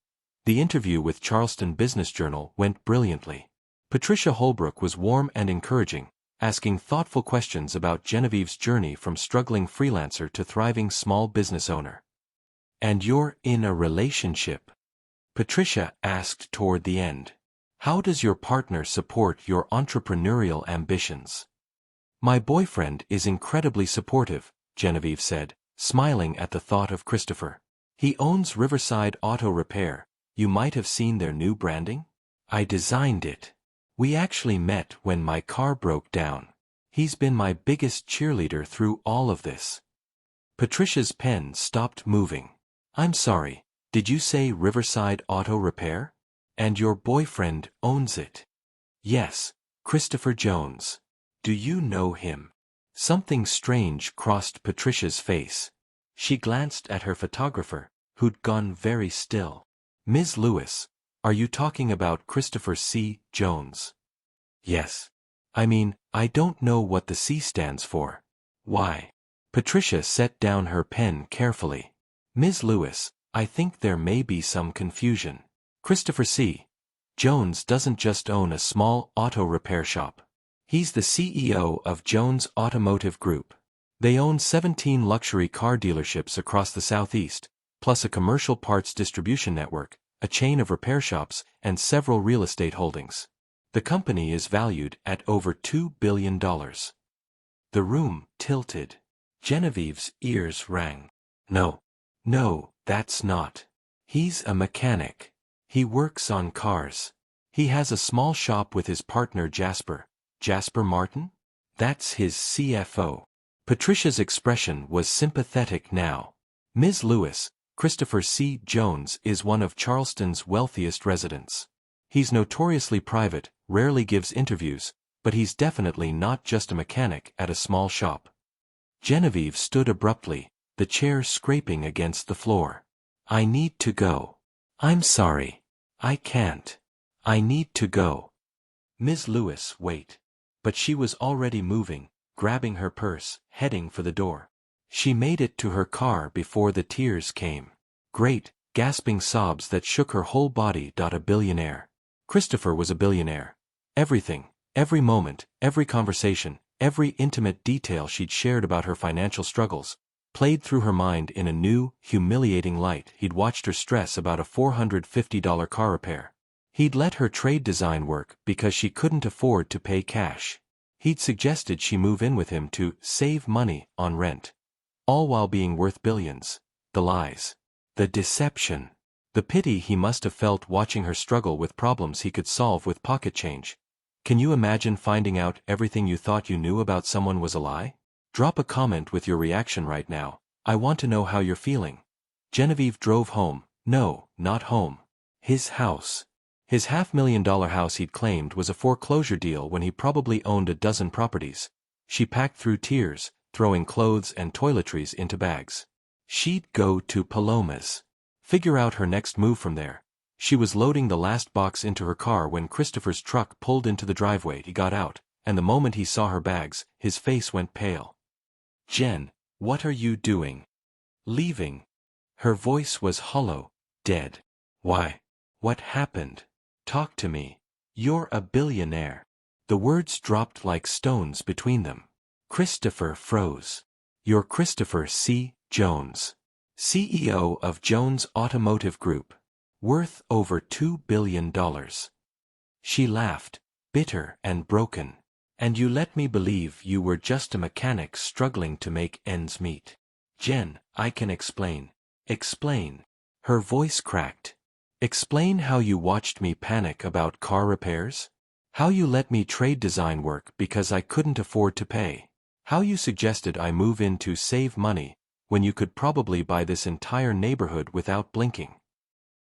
Speaker 1: The interview with Charleston Business Journal went brilliantly. Patricia Holbrook was warm and encouraging, asking thoughtful questions about Genevieve's journey from struggling freelancer to thriving small business owner. And you're in a relationship? Patricia asked toward the end. How does your partner support your entrepreneurial ambitions? My boyfriend is incredibly supportive, Genevieve said, smiling at the thought of Christopher. He owns Riverside Auto Repair. You might have seen their new branding? I designed it. We actually met when my car broke down. He's been my biggest cheerleader through all of this. Patricia's pen stopped moving. I'm sorry, did you say Riverside Auto Repair? And your boyfriend owns it? Yes, Christopher Jones. Do you know him? Something strange crossed Patricia's face. She glanced at her photographer, who'd gone very still. Ms. Lewis, are you talking about Christopher C. Jones? Yes. I don't know what the C stands for. Why? Patricia set down her pen carefully. Ms. Lewis, I think there may be some confusion. Christopher C. Jones doesn't just own a small auto repair shop. He's the CEO of Jones Automotive Group. They own 17 luxury car dealerships across the Southeast, plus a commercial parts distribution network, a chain of repair shops, and several real estate holdings. The company is valued at over $2 billion. The room tilted. Genevieve's ears rang. No, that's not. He's a mechanic. He works on cars. He has a small shop with his partner Jasper Martin? That's his CFO. Patricia's expression was sympathetic now. Ms. Lewis, Christopher C. Jones is one of Charleston's wealthiest residents. He's notoriously private, rarely gives interviews, but he's definitely not just a mechanic at a small shop. Genevieve stood abruptly, the chair scraping against the floor. I need to go. I'm sorry. I can't. I need to go. Ms. Lewis, wait. But she was already moving, grabbing her purse, heading for the door. She made it to her car before the tears came. Great, gasping sobs that shook her whole body. A billionaire. Christopher was a billionaire. Everything, every moment, every conversation, every intimate detail she'd shared about her financial struggles, played through her mind in a new, humiliating light. He'd watched her stress about a $450 car repair. He'd let her trade design work because she couldn't afford to pay cash. He'd suggested she move in with him to save money on rent. All while being worth billions. The lies. The deception. The pity he must have felt watching her struggle with problems he could solve with pocket change. Can you imagine finding out everything you thought you knew about someone was a lie? Drop a comment with your reaction right now. I want to know how you're feeling. Genevieve drove home. No, not home. His house. His $500,000 house he'd claimed was a foreclosure deal when he probably owned a dozen properties. She packed through tears, throwing clothes and toiletries into bags. She'd go to Paloma's. Figure out her next move from there. She was loading the last box into her car when Christopher's truck pulled into the driveway. He got out, and the moment he saw her bags, his face went pale. Jen, what are you doing? Leaving. Her voice was hollow, dead. Why? What happened? Talk to me. You're a billionaire. The words dropped like stones between them. Christopher froze. You're Christopher C. Jones, CEO of Jones Automotive Group, worth over $2 billion. She laughed, bitter and broken. And you let me believe you were just a mechanic struggling to make ends meet. Jen, I can explain. Explain. Her voice cracked. Explain how you watched me panic about car repairs? How you let me trade design work because I couldn't afford to pay? How you suggested I move in to save money when you could probably buy this entire neighborhood without blinking?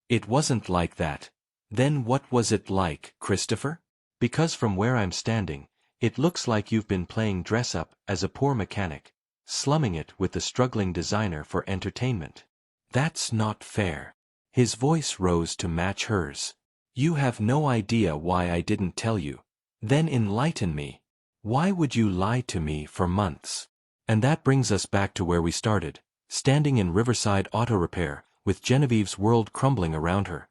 Speaker 1: It wasn't like that. Then what was it like, Christopher? Because from where I'm standing, it looks like you've been playing dress-up as a poor mechanic, slumming it with the struggling designer for entertainment. That's not fair. His voice rose to match hers. You have no idea why I didn't tell you. Then enlighten me. Why would you lie to me for months? And that brings us back to where we started, standing in Riverside Auto Repair, with Genevieve's world crumbling around her.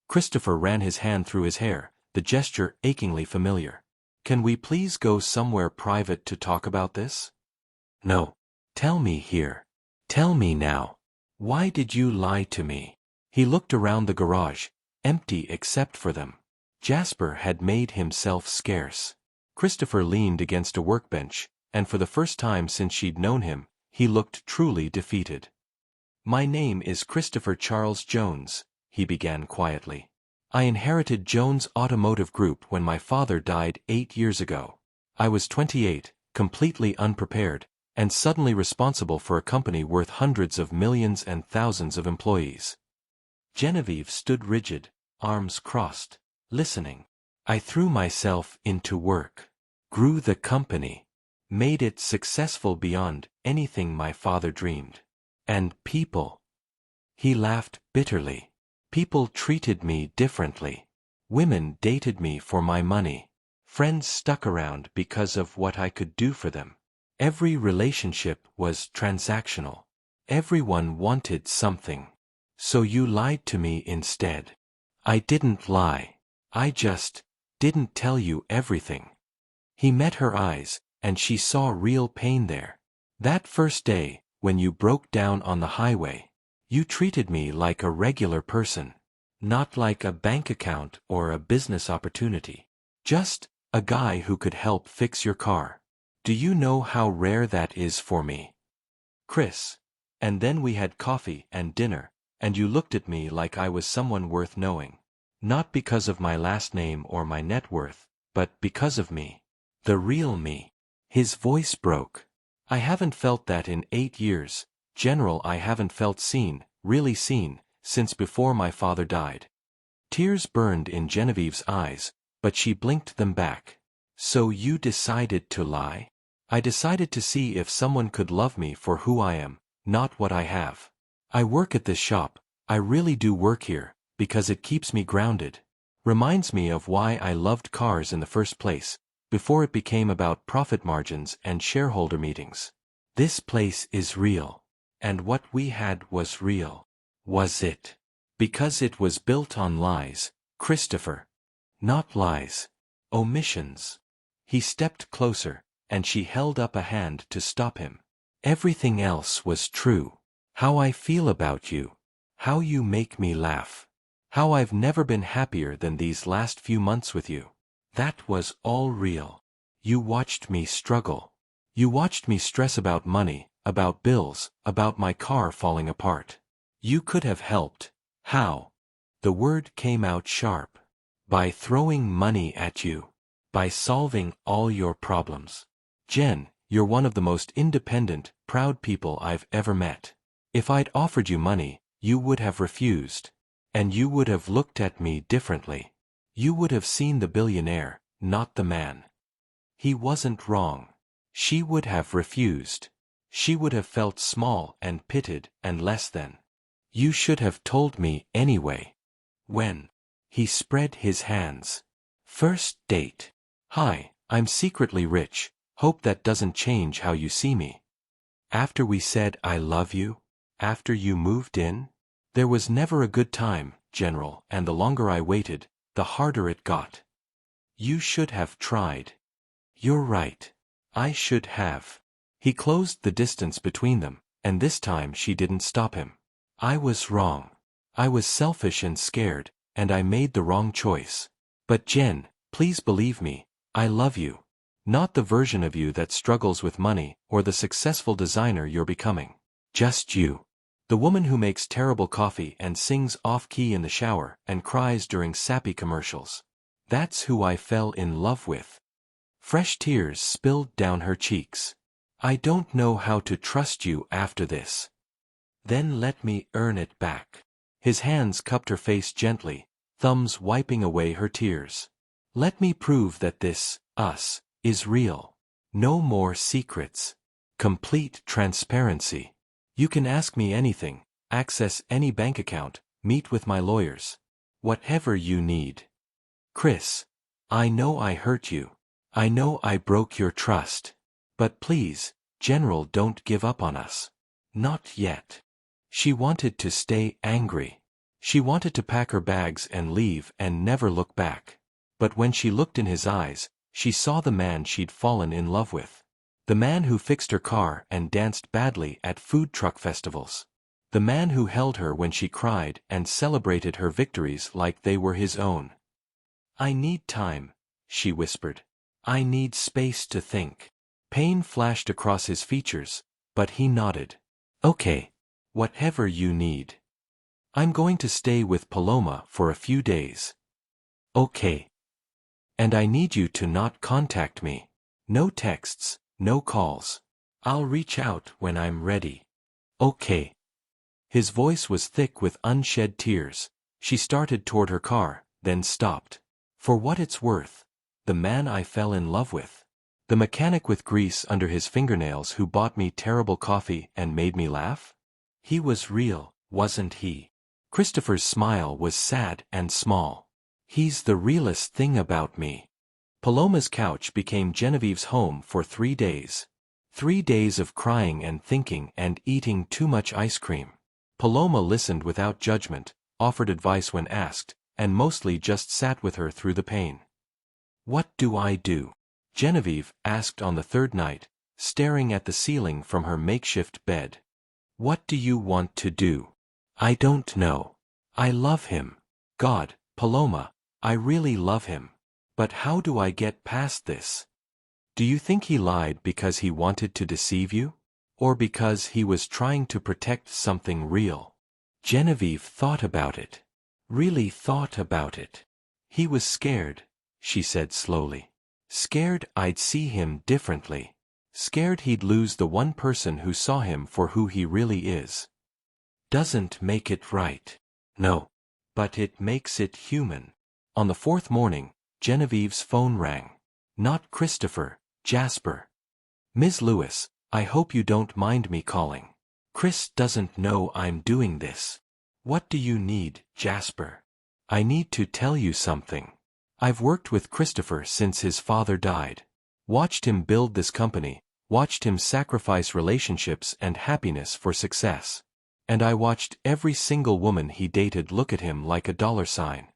Speaker 1: Christopher ran his hand through his hair, the gesture achingly familiar. Can we please go somewhere private to talk about this? No. Tell me here. Tell me now. Why did you lie to me? He looked around the garage, empty except for them. Jasper had made himself scarce. Christopher leaned against a workbench, and for the first time since she'd known him, he looked truly defeated. My name is Christopher Charles Jones, he began quietly. I inherited Jones Automotive Group when my father died 8 years ago. I was 28, completely unprepared, and suddenly responsible for a company worth hundreds of millions and thousands of employees. Genevieve stood rigid, arms crossed, listening. I threw myself into work, grew the company, made it successful beyond anything my father dreamed. And people. He laughed bitterly. People treated me differently. Women dated me for my money. Friends stuck around because of what I could do for them. Every relationship was transactional. Everyone wanted something. So you lied to me instead. I didn't lie. I just didn't tell you everything. He met her eyes, and she saw real pain there. That first day, when you broke down on the highway, you treated me like a regular person, not like a bank account or a business opportunity. Just a guy who could help fix your car. Do you know how rare that is for me? Chris. And then we had coffee and dinner, and you looked at me like I was someone worth knowing. Not because of my last name or my net worth, but because of me. The real me. His voice broke. I haven't felt that in 8 years. General, I haven't felt seen, really seen, since before my father died. Tears burned in Genevieve's eyes, but she blinked them back. So you decided to lie? I decided to see if someone could love me for who I am, not what I have. I work at this shop, I really do work here, because it keeps me grounded. Reminds me of why I loved cars in the first place, before it became about profit margins and shareholder meetings. This place is real. And what we had was real. Was it? Because it was built on lies, Christopher. Not lies. Omissions. He stepped closer, and she held up a hand to stop him. Everything else was true. How I feel about you. How you make me laugh. How I've never been happier than these last few months with you. That was all real. You watched me struggle. You watched me stress about money, about bills, about my car falling apart. You could have helped. How? The word came out sharp. By throwing money at you. By solving all your problems. Jen, You're one of the most independent, proud people I've ever met. If I'd offered you money, you would have refused. And you would have looked at me differently. You would have seen the billionaire, not the man. He wasn't wrong. She would have refused. She would have felt small and pitted and less than. You should have told me anyway. When? He spread his hands. First date. Hi, I'm secretly rich. Hope that doesn't change how you see me. After we said I love you? After you moved in? There was never a good time, General, and the longer I waited, the harder it got. You should have tried. You're right. I should have. He closed the distance between them, and this time she didn't stop him. I was wrong. I was selfish and scared, and I made the wrong choice. But Jen, please believe me, I love you. Not the version of you that struggles with money or the successful designer you're becoming. Just you. The woman who makes terrible coffee and sings off-key in the shower and cries during sappy commercials. That's who I fell in love with. Fresh tears spilled down her cheeks. I don't know how to trust you after this. Then let me earn it back. His hands cupped her face gently, thumbs wiping away her tears. Let me prove that this, us, is real. No more secrets. Complete transparency. You can ask me anything, access any bank account, meet with my lawyers. Whatever you need. Chris, I know I hurt you. I know I broke your trust. But please, General, don't give up on us. Not yet. She wanted to stay angry. She wanted to pack her bags and leave and never look back. But when she looked in his eyes, she saw the man she'd fallen in love with. The man who fixed her car and danced badly at food truck festivals. The man who held her when she cried and celebrated her victories like they were his own. I need time, she whispered. I need space to think. Pain flashed across his features, but he nodded. Okay. Whatever you need. I'm going to stay with Paloma for a few days. Okay. And I need you to not contact me. No texts, no calls. I'll reach out when I'm ready. Okay. His voice was thick with unshed tears. She started toward her car, then stopped. For what it's worth. The man I fell in love with. The mechanic with grease under his fingernails who bought me terrible coffee and made me laugh? He was real, wasn't he? Christopher's smile was sad and small. He's the realest thing about me. Paloma's couch became Genevieve's home for 3 days. 3 days of crying and thinking and eating too much ice cream. Paloma listened without judgment, offered advice when asked, and mostly just sat with her through the pain. What do I do? Genevieve asked on the third night, staring at the ceiling from her makeshift bed. What do you want to do? I don't know. I love him. God, Paloma, I really love him. But how do I get past this? Do you think he lied because he wanted to deceive you? Or because he was trying to protect something real? Genevieve thought about it. Really thought about it. He was scared, she said slowly. Scared I'd see him differently. Scared he'd lose the one person who saw him for who he really is. Doesn't make it right. No. But it makes it human. On the 4th morning, Genevieve's phone rang. Not Christopher, Jasper. Ms. Lewis, I hope you don't mind me calling. Chris doesn't know I'm doing this. What do you need, Jasper? I need to tell you something. I've worked with Christopher since his father died. Watched him build this company, watched him sacrifice relationships and happiness for success. And I watched every single woman he dated look at him like a dollar sign.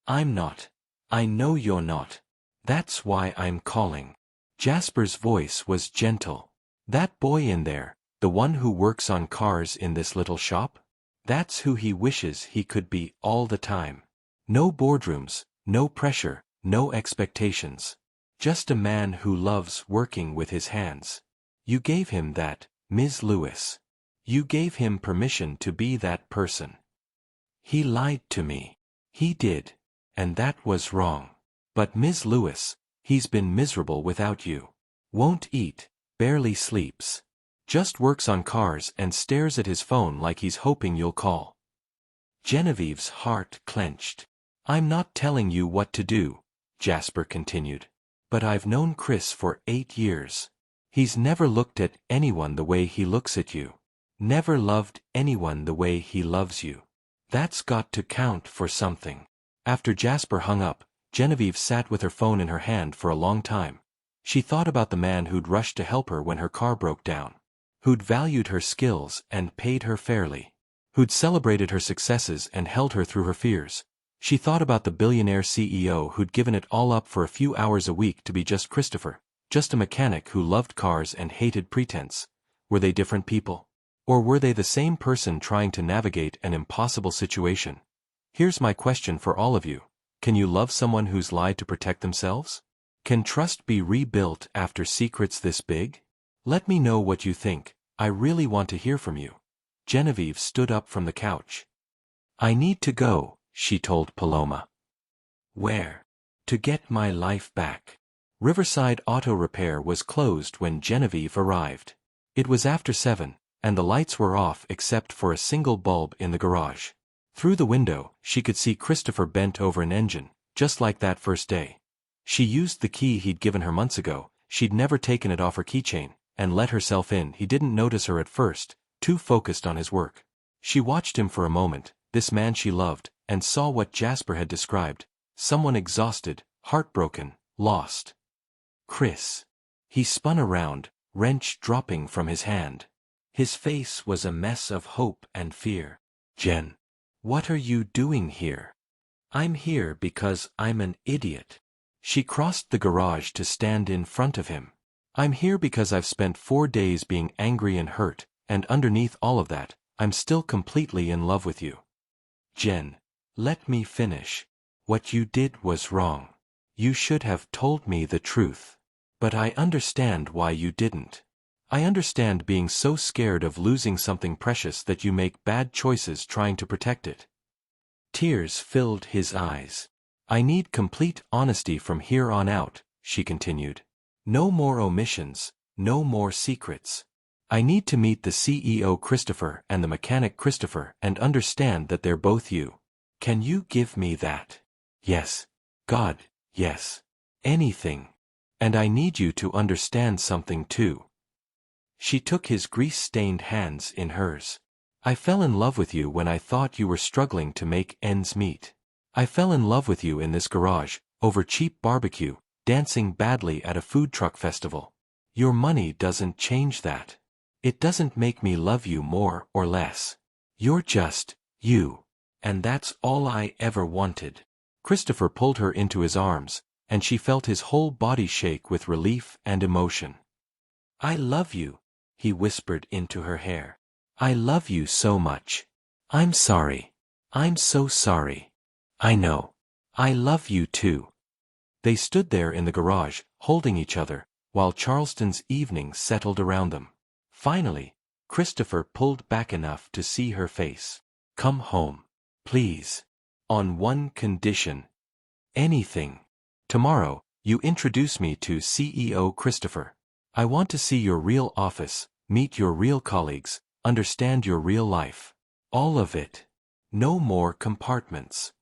Speaker 1: I'm not. I know you're not. That's why I'm calling. Jasper's voice was gentle. That boy in there, the one who works on cars in this little shop? That's who he wishes he could be all the time. No boardrooms, no pressure, no expectations. Just a man who loves working with his hands. You gave him that, Ms. Lewis. You gave him permission to be that person. He lied to me. He did. And that was wrong. But Ms. Lewis, he's been miserable without you. Won't eat, barely sleeps. Just works on cars and stares at his phone like he's hoping you'll call. Genevieve's heart clenched. I'm not telling you what to do, Jasper continued. But I've known Chris for 8 years. He's never looked at anyone the way he looks at you. Never loved anyone the way he loves you. That's got to count for something. After Jasper hung up, Genevieve sat with her phone in her hand for a long time. She thought about the man who'd rushed to help her when her car broke down. Who'd valued her skills and paid her fairly. Who'd celebrated her successes and held her through her fears. She thought about the billionaire CEO who'd given it all up for a few hours a week to be just Christopher, just a mechanic who loved cars and hated pretense. Were they different people? Or were they the same person trying to navigate an impossible situation? Here's my question for all of you. Can you love someone who's lied to protect themselves? Can trust be rebuilt after secrets this big? Let me know what you think. I really want to hear from you. Genevieve stood up from the couch. I need to go, she told Paloma. Where? To get my life back. Riverside Auto Repair was closed when Genevieve arrived. It was after 7, and the lights were off except for a single bulb in the garage. Through the window, she could see Christopher bent over an engine, just like that first day. She used the key he'd given her months ago. She'd never taken it off her keychain, and let herself in. He didn't notice her at first, too focused on his work. She watched him for a moment, this man she loved, and saw what Jasper had described, someone exhausted, heartbroken, lost. Chris. He spun around, wrench dropping from his hand. His face was a mess of hope and fear. Jen. What are you doing here? I'm here because I'm an idiot. She crossed the garage to stand in front of him. I'm here because I've spent 4 days being angry and hurt, and underneath all of that, I'm still completely in love with you. Jen. Let me finish. What you did was wrong. You should have told me the truth. But I understand why you didn't. I understand being so scared of losing something precious that you make bad choices trying to protect it. Tears filled his eyes. I need complete honesty from here on out, she continued. No more omissions, no more secrets. I need to meet the CEO Christopher and the mechanic Christopher and understand that they're both you. Can you give me that? Yes. God, yes. Anything. And I need you to understand something too. She took his grease-stained hands in hers. I fell in love with you when I thought you were struggling to make ends meet. I fell in love with you in this garage, over cheap barbecue, dancing badly at a food truck festival. Your money doesn't change that. It doesn't make me love you more or less. You're just, you. And that's all I ever wanted. Christopher pulled her into his arms, and she felt his whole body shake with relief and emotion. I love you, he whispered into her hair. I love you so much. I'm sorry. I'm so sorry. I know. I love you too. They stood there in the garage, holding each other, while Charleston's evening settled around them. Finally, Christopher pulled back enough to see her face. Come home. Please. On one condition. Anything. Tomorrow, you introduce me to CEO Christopher. I want to see your real office, meet your real colleagues, understand your real life. All of it. No more compartments.